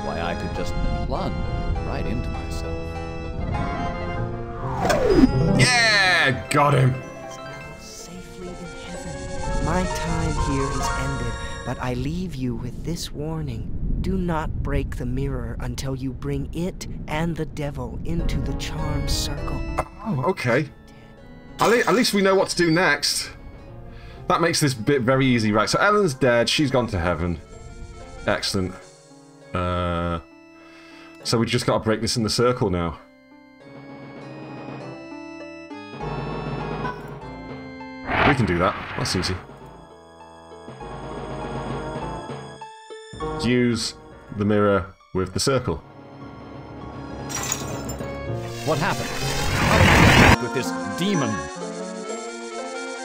Why, I could just plunge right into myself. Yeah, got him. Safely in heaven. My time here is ended, but I leave you with this warning. Do not break the mirror until you bring it and the devil into the charmed circle. Oh, okay. At least we know what to do next. That makes this bit very easy, right? So Ellen's dead. She's gone to heaven. Excellent. So we just got to break this in the circle now. We can do that. That's easy. Use the mirror with the circle. What happened? How did I get with this demon?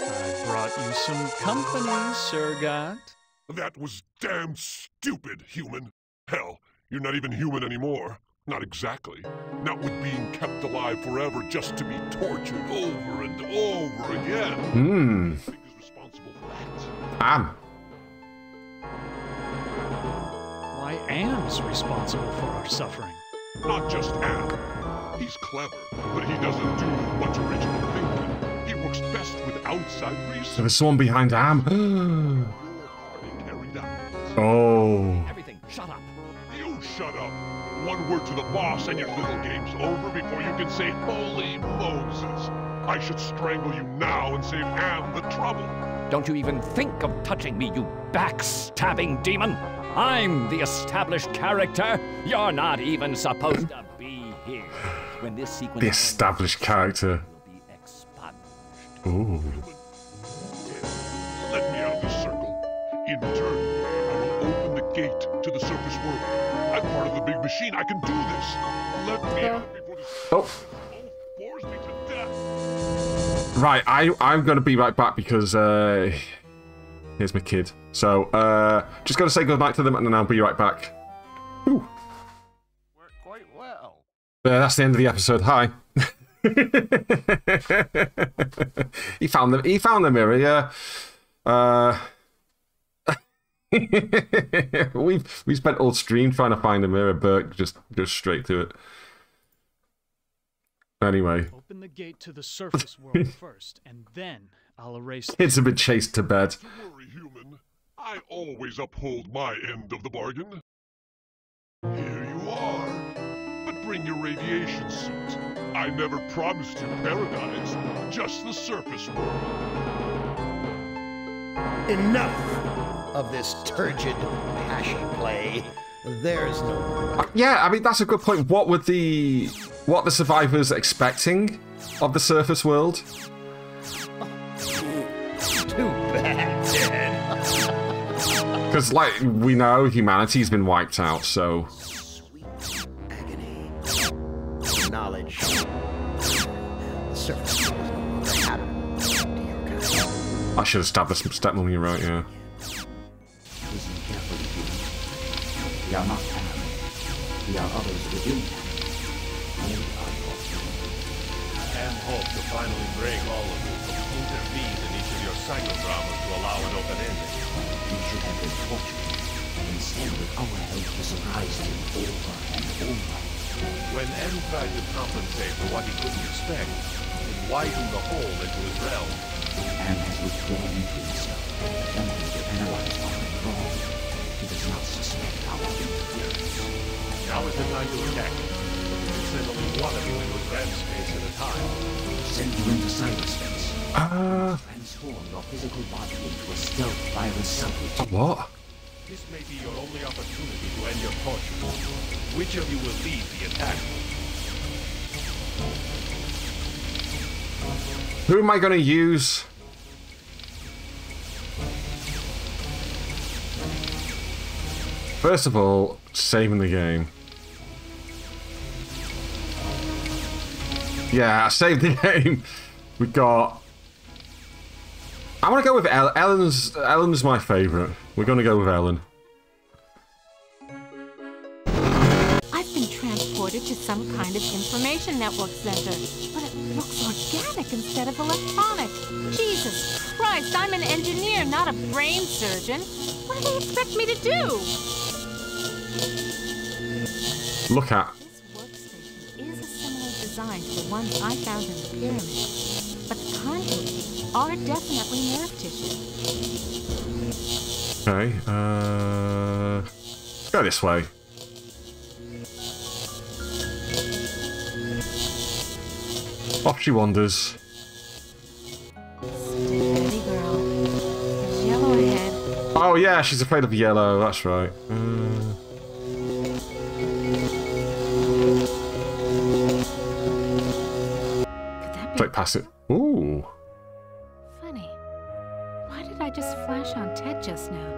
I brought you some company, Sir God. That was damn stupid, human. Hell, you're not even human anymore. Not exactly. Not with being kept alive forever just to be tortured over and over again. Hmm. Who is responsible for that? Am. Why, Am's responsible for our suffering. Not just Am. He's clever, but he doesn't do much original thinking. He works best with outside research. So there's someone behind Am. Carried out. Oh. Everything, shut up. You shut up. One word to the boss and your little game's over before you can say, Holy Moses. I should strangle you now and save Am the trouble. Don't you even think of touching me, you backstabbing demon. I'm the established character. You're not even supposed to be here. When this sequence The established character. will be expunged. Ooh. Let me out of this circle. In turn, I will open the gate to the surface world. I'm part of the big machine. I can do this. Let me out before this Oh. bores me to death. Right, I'm going to be right back because here's my kid. So, just going to say goodnight to them and then I'll be right back. Ooh. Worked quite well. That's the end of the episode. Hi. he found the mirror, yeah. we spent all stream trying to find a mirror, but just go straight to it. Anyway. Open the gate to the surface world first, and then I'll erase... Kids have been chased to bed. Don't worry, human. I always uphold my end of the bargain. Here you are. But bring your radiation suit. I never promised you paradise, just the surface world. Enough of this turgid passion play. there's no... Yeah, I mean, that's a good point. What were the survivors expecting of the surface world? Too bad, Dad. Because, like, we know humanity's been wiped out, so... Sweet agony. Knowledge. The surface is no longer habitable to your kind. I should have stabbed the stepmom, you're right, yeah. Listen carefully, human. We are not animals. We are others within animals. We are your and hope to finally break all of you, intervene in each of your psychodramas to allow an open ending. You should have been fortunate. Instead, with our help, we surprised him over and over. When M tried to compensate for what he couldn't expect, it widened the hole into his realm. M has withdrawn into himself, attempting to analyze our wrong. He does not suspect our interference. Now is the time to attack. We can send only one of you into his RAM space at a time. Send you into cyberspace. Transform your physical body into a stealth virus subroutine. What? This may be your only opportunity to end your torture. Which of you will lead the attack? Who am I going to use? First of all, saving the game. Yeah, save the game. We got... I'm going to go with Ellen's my favourite. We're going to go with Ellen. I've been transported to some kind of information network center, but it looks organic instead of electronic. Jesus Christ, I'm an engineer, not a brain surgeon. What do they expect me to do? Look at. This workstation is a similar design to the ones I found in the pyramid, but the contours are definitely nerve tissue. Okay, go this way. Off she wanders. Steady girl. There's yellow ahead. Oh yeah, she's afraid of yellow, that's right. Could that be Straight past it. Ooh. funny? Why did I just flash on Ted just now?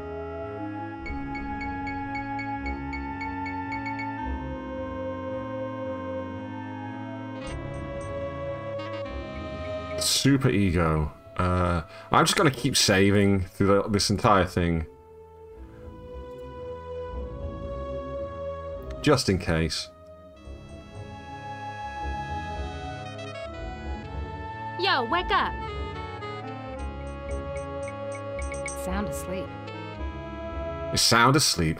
Super ego. I'm just gonna keep saving through this entire thing. Just in case. Yo, wake up! Sound asleep. Is sound asleep?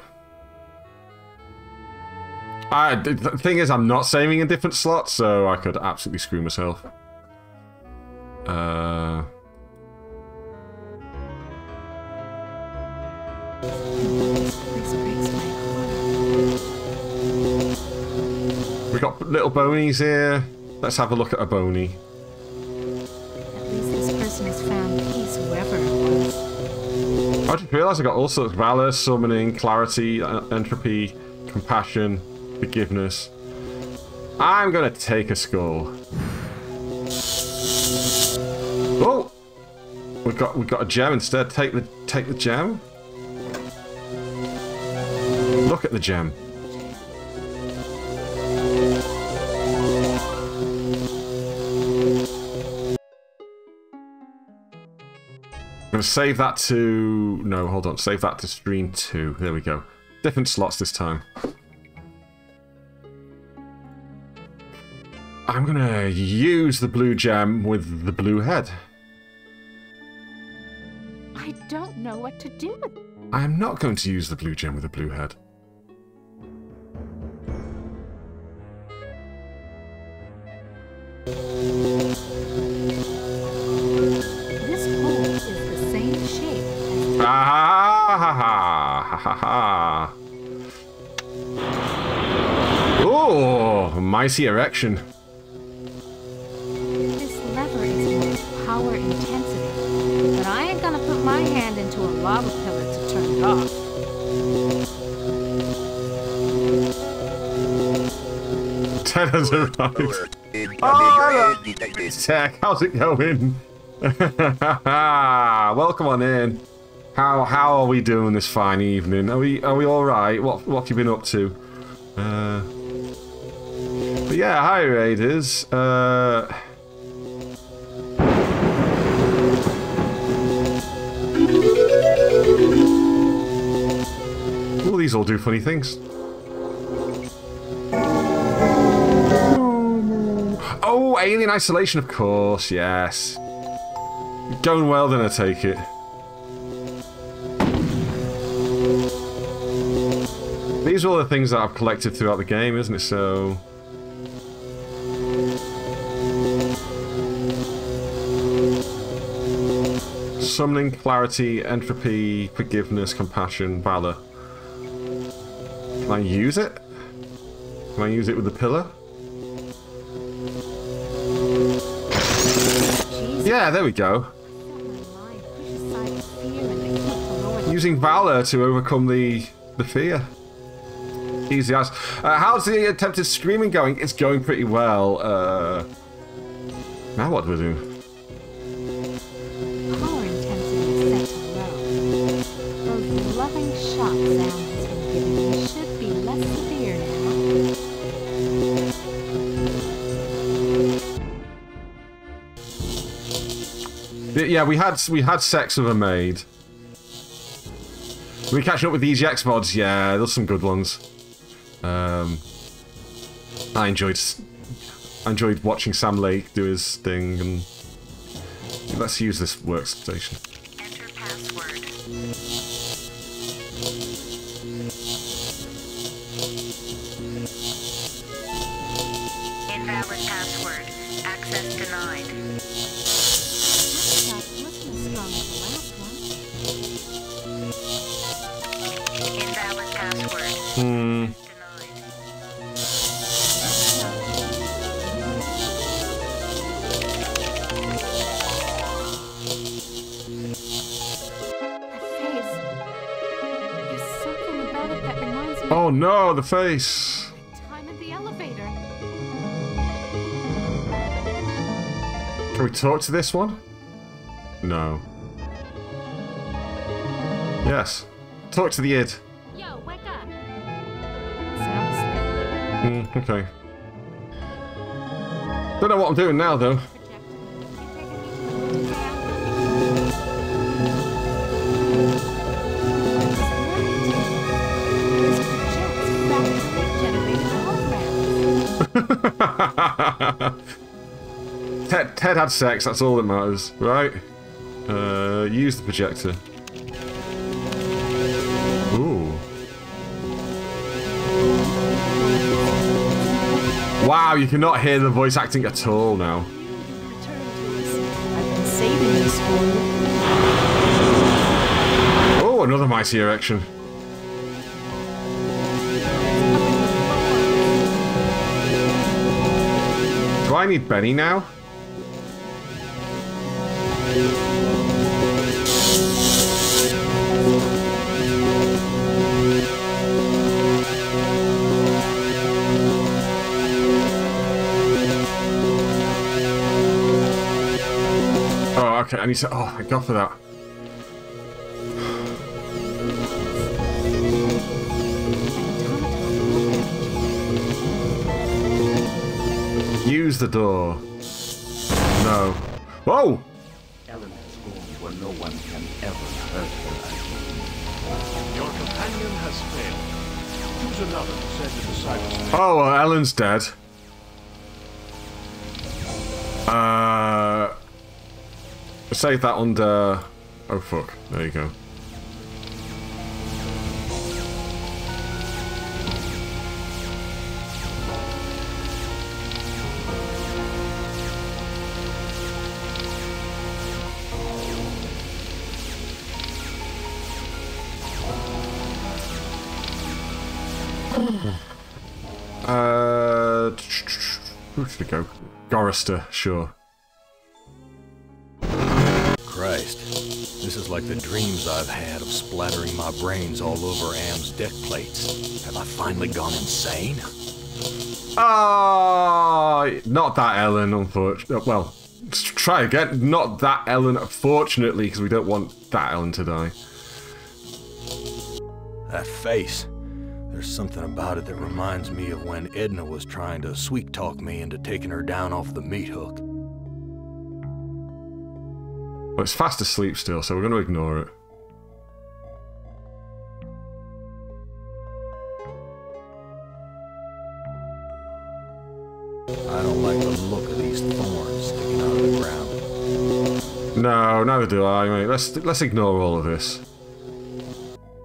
The thing is, I'm not saving in different slots, so I could absolutely screw myself. We got little bonies here. Let's have a look at a bony. At least this person has found peace wherever it was. I just realised I got all sorts of valor, summoning, clarity, entropy, compassion, forgiveness. I'm gonna take a skull. Oh, we got a gem instead. Take the gem. Look at the gem. I'm gonna save that to... No, hold on. Save that to stream 2. There we go. Different slots this time. I'm gonna use the blue gem with the blue head. I don't know what to do with it. I am not going to use the blue gem with the blue head. This hole is the same shape as... Ah ha ha ha ha ha. Oh, mighty erection. This lever is more power intensity, but I ain't gonna put my hand into a lava pillar to turn it off. Ted has arrived. Oh, Tech, how's it going? Welcome on in. How are we doing this fine evening? Are we all right? What have you been up to? But yeah, hi Raiders. Well, these all do funny things. Oh, Alien Isolation, of course, yes. Going well then, I take it. These are all the things that I've collected throughout the game, isn't it? So... Summoning, clarity, entropy, forgiveness, compassion, valor. Can I use it? Can I use it with the pillar? Yeah, there we go. Using valor to overcome the fear. Easy as. How's the attempted screaming going? It's going pretty well. Now what do we do? Power intensity is set to low. Those loving shock Sam has been giving you should be less severe now. Yeah, we had sex with a maid. Are we catching up with these EX mods? Yeah, there's some good ones. I enjoyed watching Sam Lake do his thing, and let's use this workstation. Enter password. Invalid password. Access denied. Invalid password. Oh no, the face! Time in the elevator. Can we talk to this one? No. Yes. Talk to the id. Yo, wake up. Okay. Don't know what I'm doing now, though. Ted had sex, that's all that matters, right? Use the projector. Ooh. Wow, you cannot hear the voice acting at all now. I've been saving this for you. Oh, another mighty erection. Do I need Benny now? Oh, okay, I need to... Oh, thank God for that. Use the door. No. Whoa! Ellen has gone where no one can ever hurt her again. Your companion has failed. Choose another to send into cyberspace. Oh, well, Ellen's dead. Save that under... Oh, fuck. There you go. Who should we go? Gorister, sure. Christ, this is like the dreams I've had of splattering my brains all over Am's deck plates. Have I finally gone insane? Oh, not that Ellen, unfortunately. Well, let's try again. Not that Ellen, fortunately, because we don't want that Ellen to die. That face. There's something about it that reminds me of when Edna was trying to sweet-talk me into taking her down off the meat hook. Well, it's fast asleep still, so we're going to ignore it. I don't like the look of these thorns sticking out of the ground. No, neither do I, mate. Let's ignore all of this.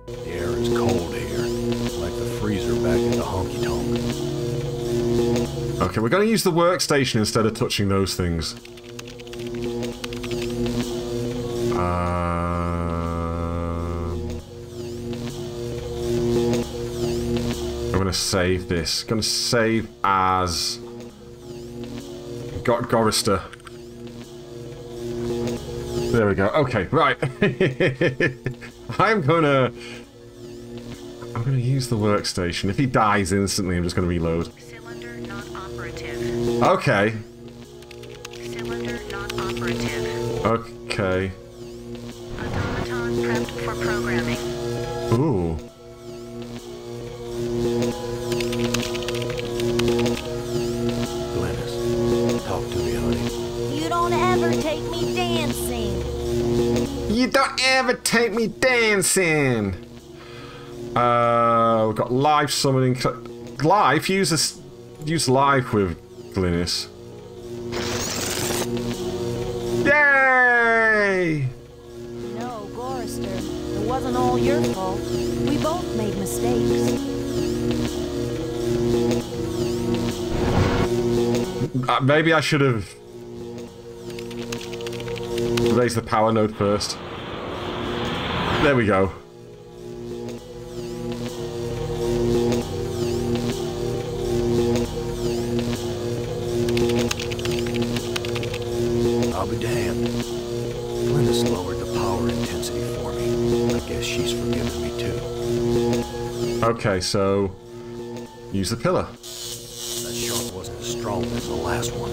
The air is cold here, like the freezer back at the honky-tonk. Okay, we're going to use the workstation instead of touching those things. I'm going to save this. Going to save as Gorister. There we go. Okay, right. I'm gonna use the workstation. If he dies instantly, I'm just gonna reload. Cylinder not operative. Okay. Cylinder not operative. Okay. Automaton prepped for programming. Ooh. Talk to me, honey. You don't ever take me dancing. You don't ever take me dancing. We've got live summoning. Live? Use live with Glynis. Yay! No, Gorister. It wasn't all your fault. We both made mistakes. Maybe I should have raised the power node first. There we go. I'll be damned. Glynis lowered the power intensity for me. I guess she's forgiven me too. Okay, so use the pillar. That shark wasn't as strong as the last one.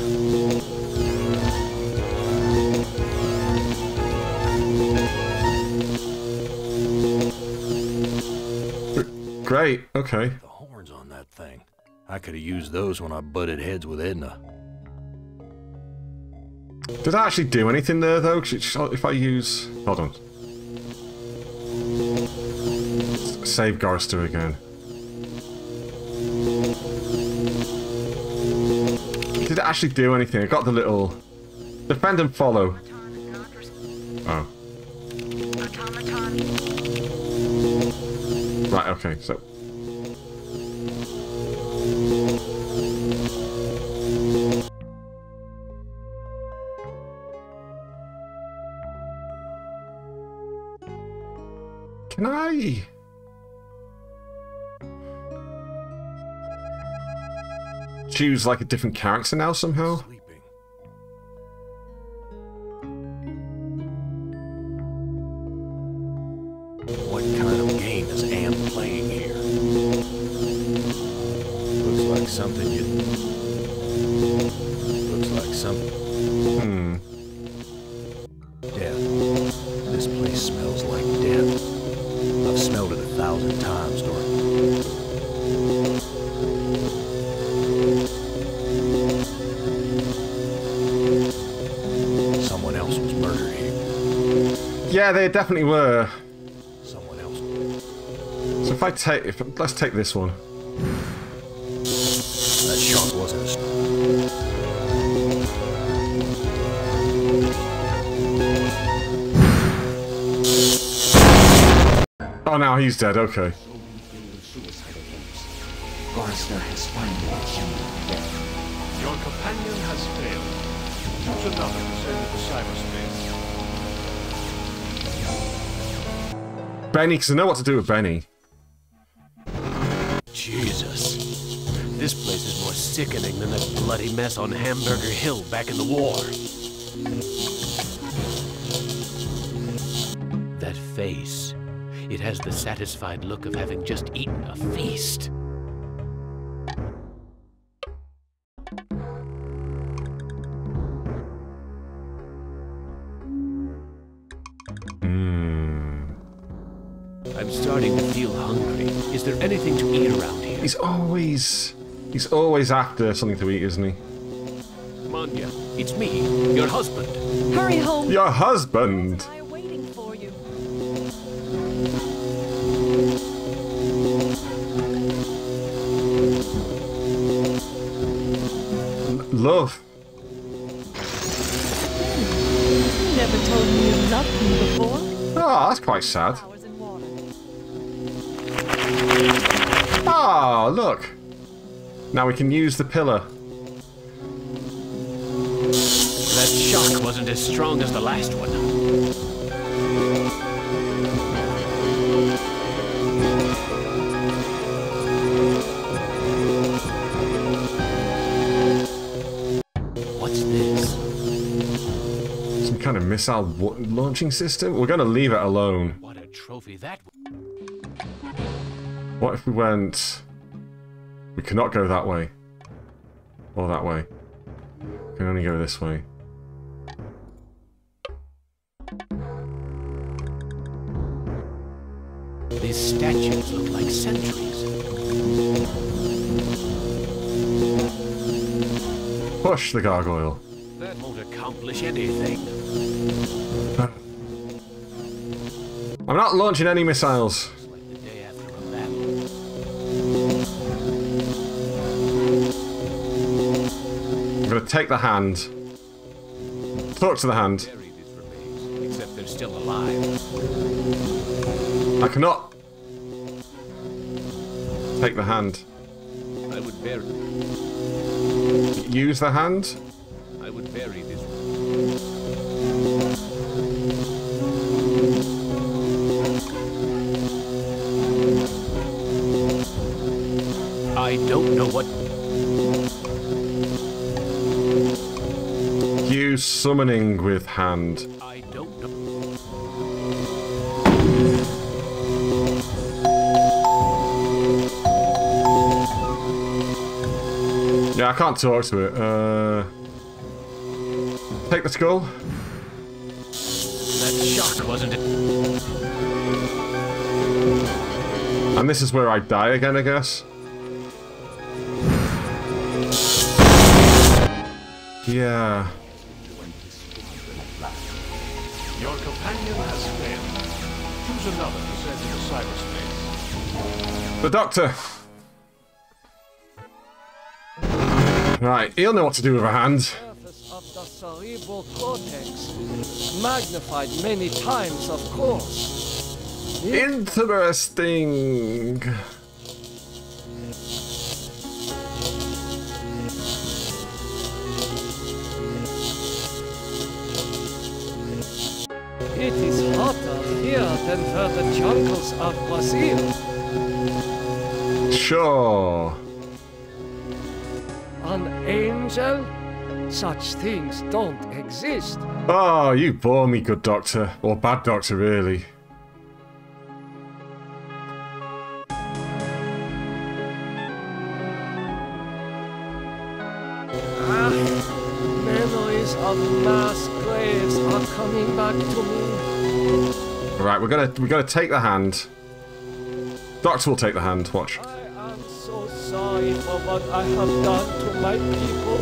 Great, okay. The horns on that thing. I could have used those when I butted heads with Edna. Did I actually do anything there, though? If I use... Hold on. Save Gorister again. Did it actually do anything? I got the little... Defend and follow. Oh. Right, okay, so... Can I... choose, like, a different character now, somehow? What kind of game is Am playing here? Looks like something you... Looks like something... Death. This place smells like death. I've smelled it 1,000 times, Dora. Someone else was murdered here. Yeah, they definitely were. Someone else. So if I take... let's take this one. That shark wasn't as... Oh, now he's dead, okay. Gorister has finally achieved death. Your companion has failed. Choose another to send to cyberspace. Benny, because I know what to do with Benny. Jesus. This place is more sickening than that bloody mess on Hamburger Hill back in the war. That face. It has the satisfied look of having just eaten a feast. starting to feel hungry. Is there anything to eat around here? He's always after something to eat, isn't he? Manya, it's me, your husband. Hurry home. Your husband. I'm waiting for you. Love. You never told me you loved me before. Oh, that's quite sad. Oh, look. Now we can use the pillar. That shock wasn't as strong as the last one. What's this? Some kind of missile launching system? We're going to leave it alone. What a trophy that was. What if we went... We cannot go that way. Or that way. We can only go this way. These statues look like sentries. Push the gargoyle. That won't accomplish anything. I'm not launching any missiles. Like the day after a battle. I'm going to take the hand. Talk to the hand. Bury these remains, except they're still alive. I cannot take the hand. I would bury. Use the hand? I would bury this. I don't know what. Use summoning with hand. I don't know. Yeah, I can't talk to it. Take the skull. That shock wasn't it. And this is where I die again, I guess. Yeah. Your companion has failed. Choose another to send into cyberspace. The doctor. Right, he'll know what to do with a hand. Surface of the cerebral cortex, magnified many times, of course. Interesting. It is hotter here than for the jungles of Brazil. Sure. An angel? Such things don't exist. Oh, you bore me, good doctor. Or bad doctor, really. Memories of mass graves are coming back to me. Right, we're gonna take the hand. Doctor will take the hand. Watch. I am so sorry for what I have done to my people.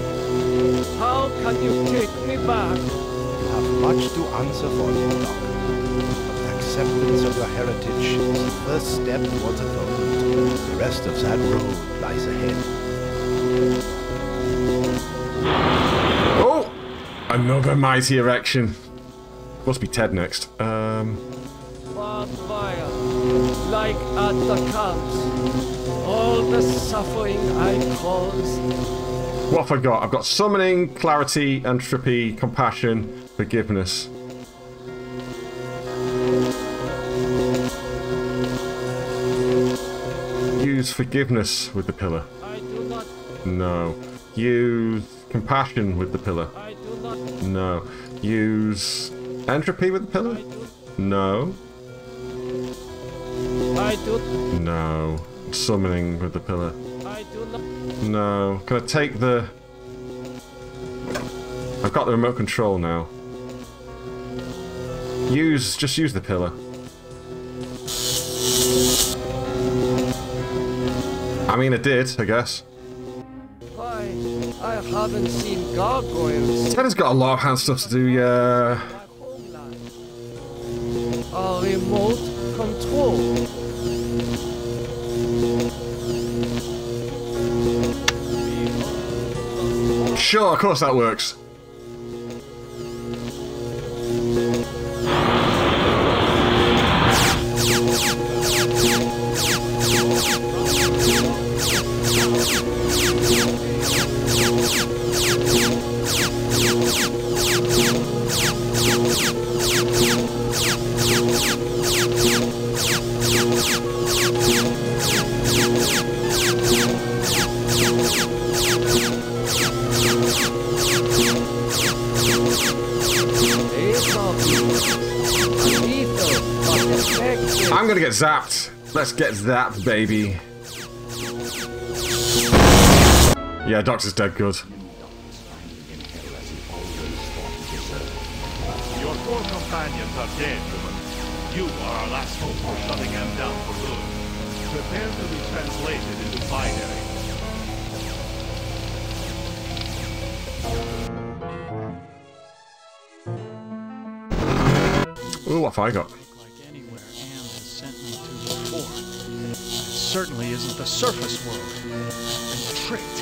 How can you take me back? You have much to answer for, little Doc. But acceptance of your heritage is the first step towards atonement. The rest of that road lies ahead. Oh! Another mighty erection. Must be Ted next. Barbed wire, like at the camps. All the suffering I caused. What have I got? I've got summoning, clarity, entropy, compassion, forgiveness. Use forgiveness with the pillar. I do not. No. Use compassion with the pillar. I do not. No. Use entropy with the pillar? No. I do. No. Summoning with the pillar. I do not. No. Can I take the... I've got the remote control now. Just use the pillar. I mean, it did, I guess. I haven't seen gargoyles. Teddy's got a lot of hand stuff to do, yeah. A remote control. Sure, of course that works. I'm gonna get zapped. Let's get zapped, baby. Yeah, Doctor's dead good. Your four companions are dead, woman. You are our last hope for shutting them down for good. Prepare to be translated into binary. Ooh, what have I got? Certainly isn't the surface world. I've been tricked.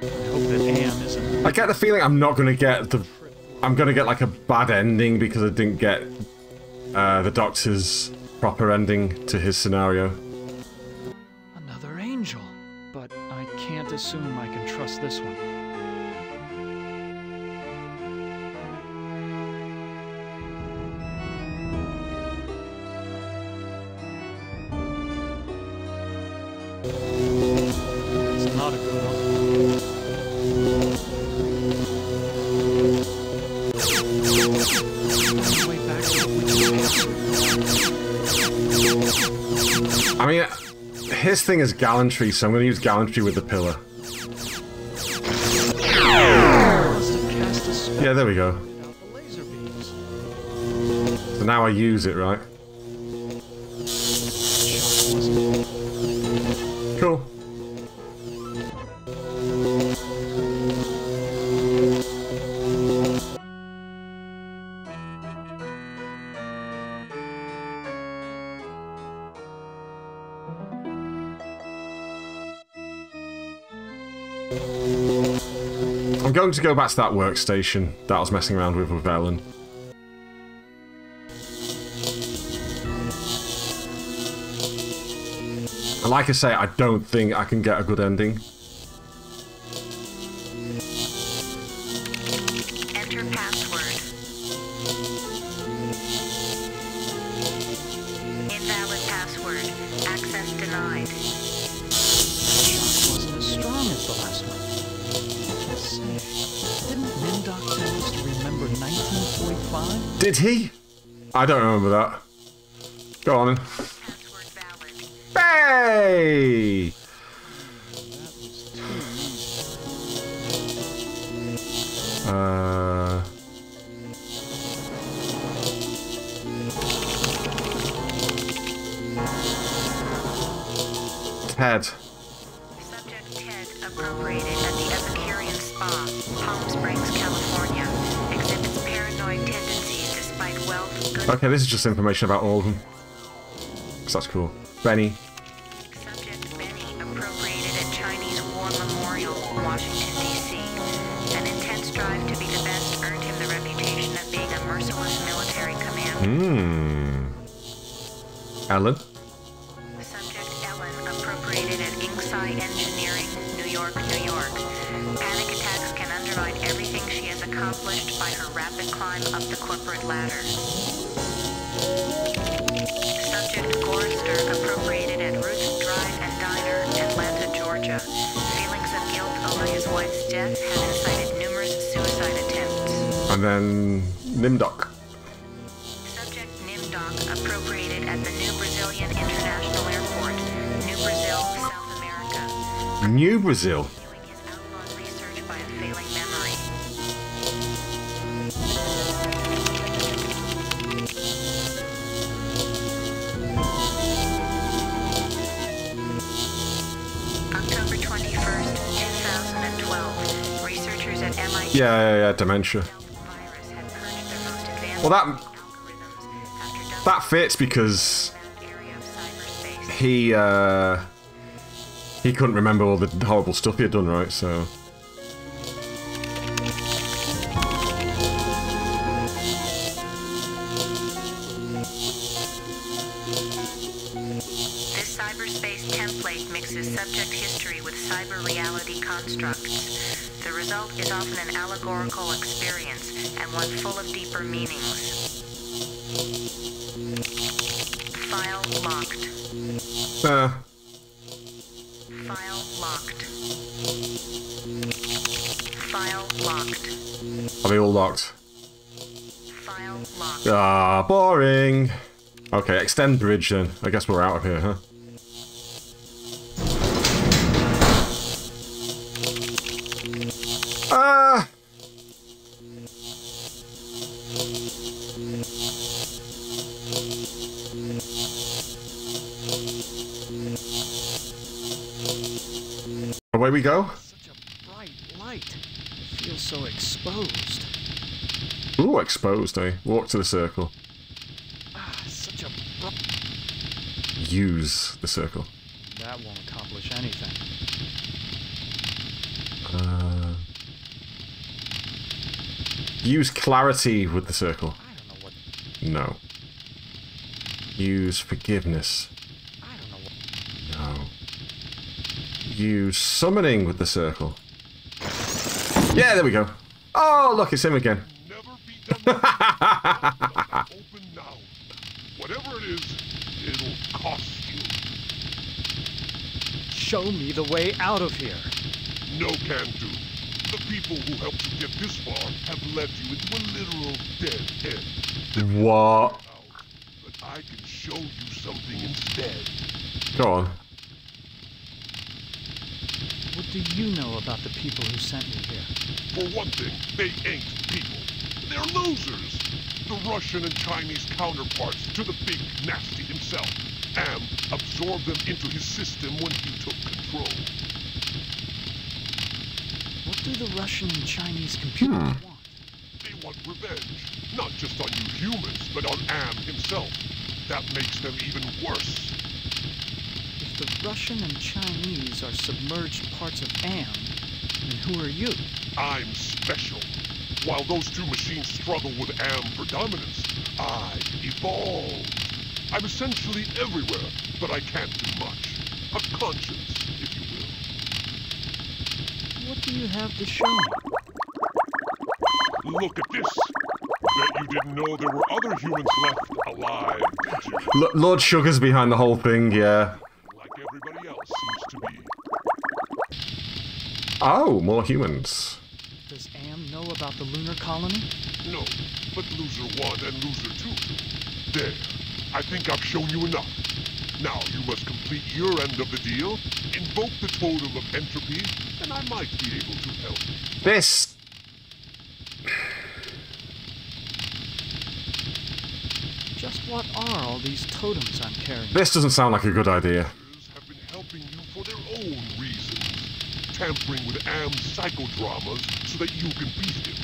I hope that Anne isn't. I get the feeling I'm not gonna get the. I'm gonna get like a bad ending because I didn't get the Doctor's proper ending to his scenario. Another angel. But I can't assume I can trust this one. It's not a good one. Way back to the I mean, his thing is gallantry, so I'm going to use gallantry with the pillar. Yeah, there we go. So now I use it, right? Cool. I'm going to go back to that workstation that I was messing around with Ellen. And like I say, I don't think I can get a good ending. Enter password. Invalid password. Access denied. Shock wasn't as strong as the last one. Didn't Nimdoc tell us to remember 1945? Did he? I don't remember that. Go on then. Hey! Ted. Subject Ted appropriated at the Epicurean Spa, Palm Springs, California. Exhibits paranoid tendencies despite wealth, good... Okay, this is just information about all of them. So that's cool. Benny. Subject Benny appropriated at Chinese War Memorial, Washington, D.C. An intense drive to be the best earned him the reputation of being a merciless military commander. Ellen. Subject Ellen appropriated at Inkside Engineering, New York, New York. Panic attacks can undermine everything she has accomplished by her rapid climb up the corporate ladder. Subject Gorster appropriated at Ruth's Drive and Diner, Atlanta, Georgia. Feelings of guilt over his wife's death have incited numerous suicide attempts. And then Nimdoc. Subject Nimdoc appropriated at the New Brazilian International Airport, New Brazil, South America. New Brazil. Viewing his 2012, researchers at MIT... Yeah, dementia. Well, that fits because he couldn't remember all the horrible stuff he had done, right? So. This cyberspace template mixes subject history with cyber reality constructs. The result is often an allegorical experience and one full of deeper meanings. File locked. File locked. File locked. Are they all locked? File locked. Ah, boring. Okay, extend bridge then. I guess we're out of here, huh? Away we go. Such a bright light. I feel so exposed. Ooh, exposed, eh? Walk to the circle. Such a Use the circle. That won't accomplish anything. Use clarity with the circle. I don't know what... No. Use forgiveness. I don't know what... No. Use summoning with the circle. Yeah, there we go. Oh, look, it's him again. Open now. Whatever it is, it'll cost you. Show me the way out of here. No can do. The people who helped you get this far have led you into a literal dead end. What? But I can show you something instead. Go on. What do you know about the people who sent me here? For one thing, they ain't people. They're losers. The Russian and Chinese counterparts to the big nasty himself. Am absorbed them into his system when he took control. What do the Russian and Chinese computers want? They want revenge. Not just on you humans, but on Am himself. That makes them even worse. If the Russian and Chinese are submerged parts of Am, then who are you? I'm special. While those two machines struggle with Am for dominance, I evolved. I'm essentially everywhere, but I can't do much. A conscience, if you will. What do you have to show me? Look at this. Bet you didn't know there were other humans left alive, did you? Lord Sugar's behind the whole thing, yeah. Like everybody else seems to be. Oh, more humans. Does Am know about the lunar colony? No, but Loser 1 and Loser 2 do. There. I think I've shown you enough. Now you must complete your end of the deal, invoke the totem of entropy, and I might be able to help you. This... Just what are all these totems I'm carrying? This doesn't sound like a good idea. Have been helping you for their own reasons. Tampering with Am's psychodramas so that you can beat him.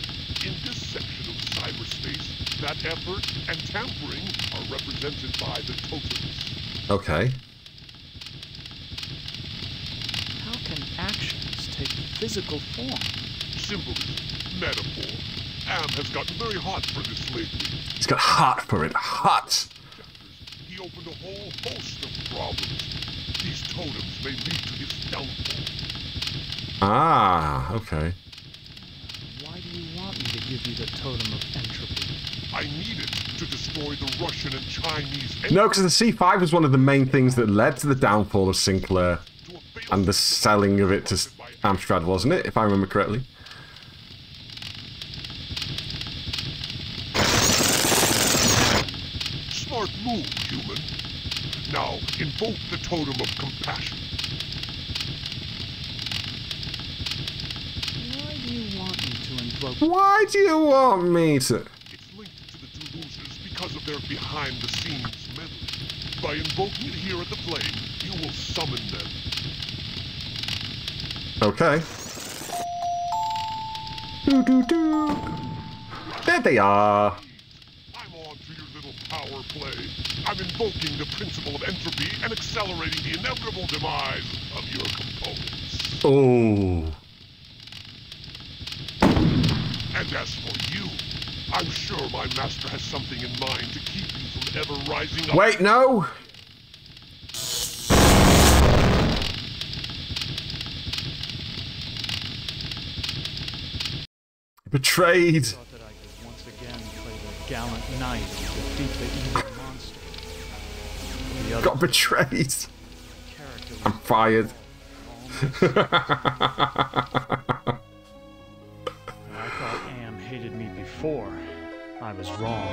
In this section of cyberspace, that effort and tampering are represented by the totems. Okay. How can actions take physical form? Symbolism, metaphor. Am has gotten very hot for this lately. He's got hot for it. Hot! He opened a whole host of problems. These totems may lead to his downfall. Ah, okay. Why do you want me to give you the totem of entropy? I need it to destroy the Russian and Chinese... No, because the C5 was one of the main things that led to the downfall of Sinclair. And the selling of it to Amstrad, wasn't it? If I remember correctly. Smart move, human. Now, invoke the totem of compassion. Why do you want me to invoke... Why do you want me to... It's linked to the two losers because of their behind-the-scenes meddling. By invoking it here at the flame, you will summon them. Okay. There they are. I'm on to your little power play. I'm invoking the principle of entropy and accelerating the inevitable demise of your components. Oh. And as for you, I'm sure my master has something in mind to keep you from ever rising up. Wait, no! Betrayed. I thought that I could once again play the gallant knight and defeat the evil monster. The Got betrayed. I'm fired. I thought Am hated me before. I was wrong.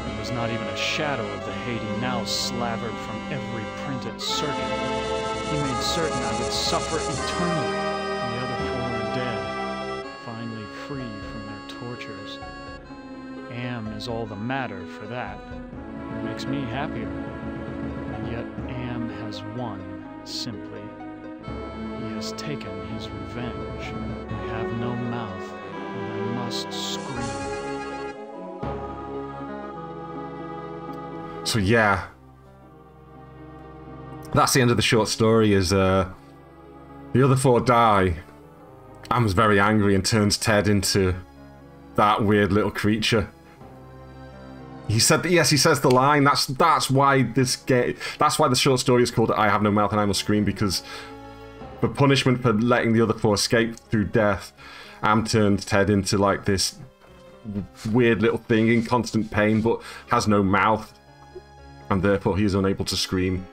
There was not even a shadow of the hate he now slavered from every printed circuit. He made certain I would suffer eternally. The other four are dead, finally free from their tortures. Am is all the matter for that. It makes me happier. And yet Am has won, simply. He has taken his revenge. I have no mouth, and I must scream. So yeah, that's the end of the short story. Is the other four die. Am's very angry and turns Ted into that weird little creature. He said that, yes, he says the line. That's why this game. That's why the short story is called "I Have No Mouth and I Must Scream," because for punishment for letting the other four escape through death, Am turned Ted into like this weird little thing in constant pain, but has no mouth. And therefore he is unable to scream.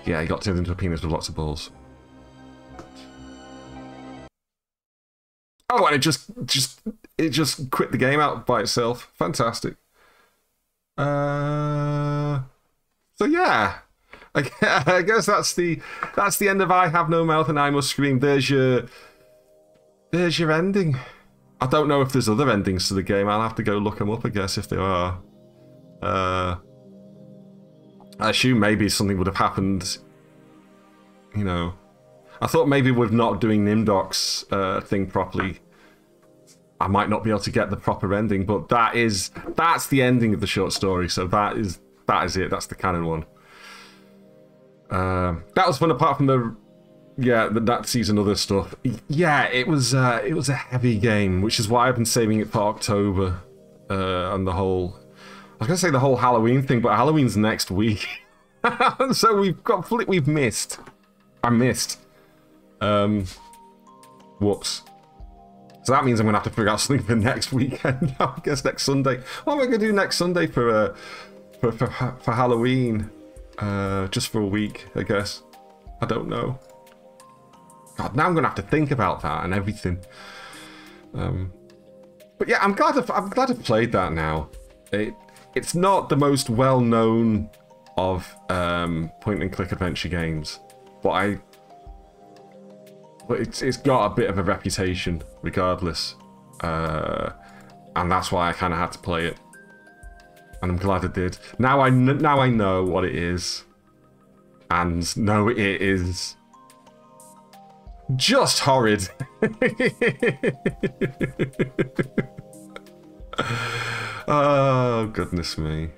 Yeah, he got turned into a penis with lots of balls. Oh, and it just quit the game out by itself. Fantastic. So yeah, I guess that's the end of I Have No Mouth and I Must Scream. There's your ending. I don't know if there's other endings to the game. I'll have to go look them up, I guess, if there are. I assume maybe something would have happened, you know. I thought maybe with not doing Nimdok's thing properly, I might not be able to get the proper ending, but that's the ending of the short story, so that is it. That's the canon one. That was fun, apart from that season other stuff. Yeah, it was a heavy game, which is why I've been saving it for October, and I was gonna say the whole Halloween thing, but Halloween's next week, so we've missed. I missed. Whoops. So that means I'm gonna have to figure out something for next weekend. I guess next Sunday. What am I gonna do next Sunday for Halloween? Just for a week, I guess. I don't know. God, now I'm gonna have to think about that and everything. But yeah, I'm glad I've played that now. It's not the most well-known of point-and-click adventure games, but it's got a bit of a reputation, regardless, and that's why I kind of had to play it, and I'm glad I did. Now I know what it is, and no, it is just horrid. Oh, goodness me.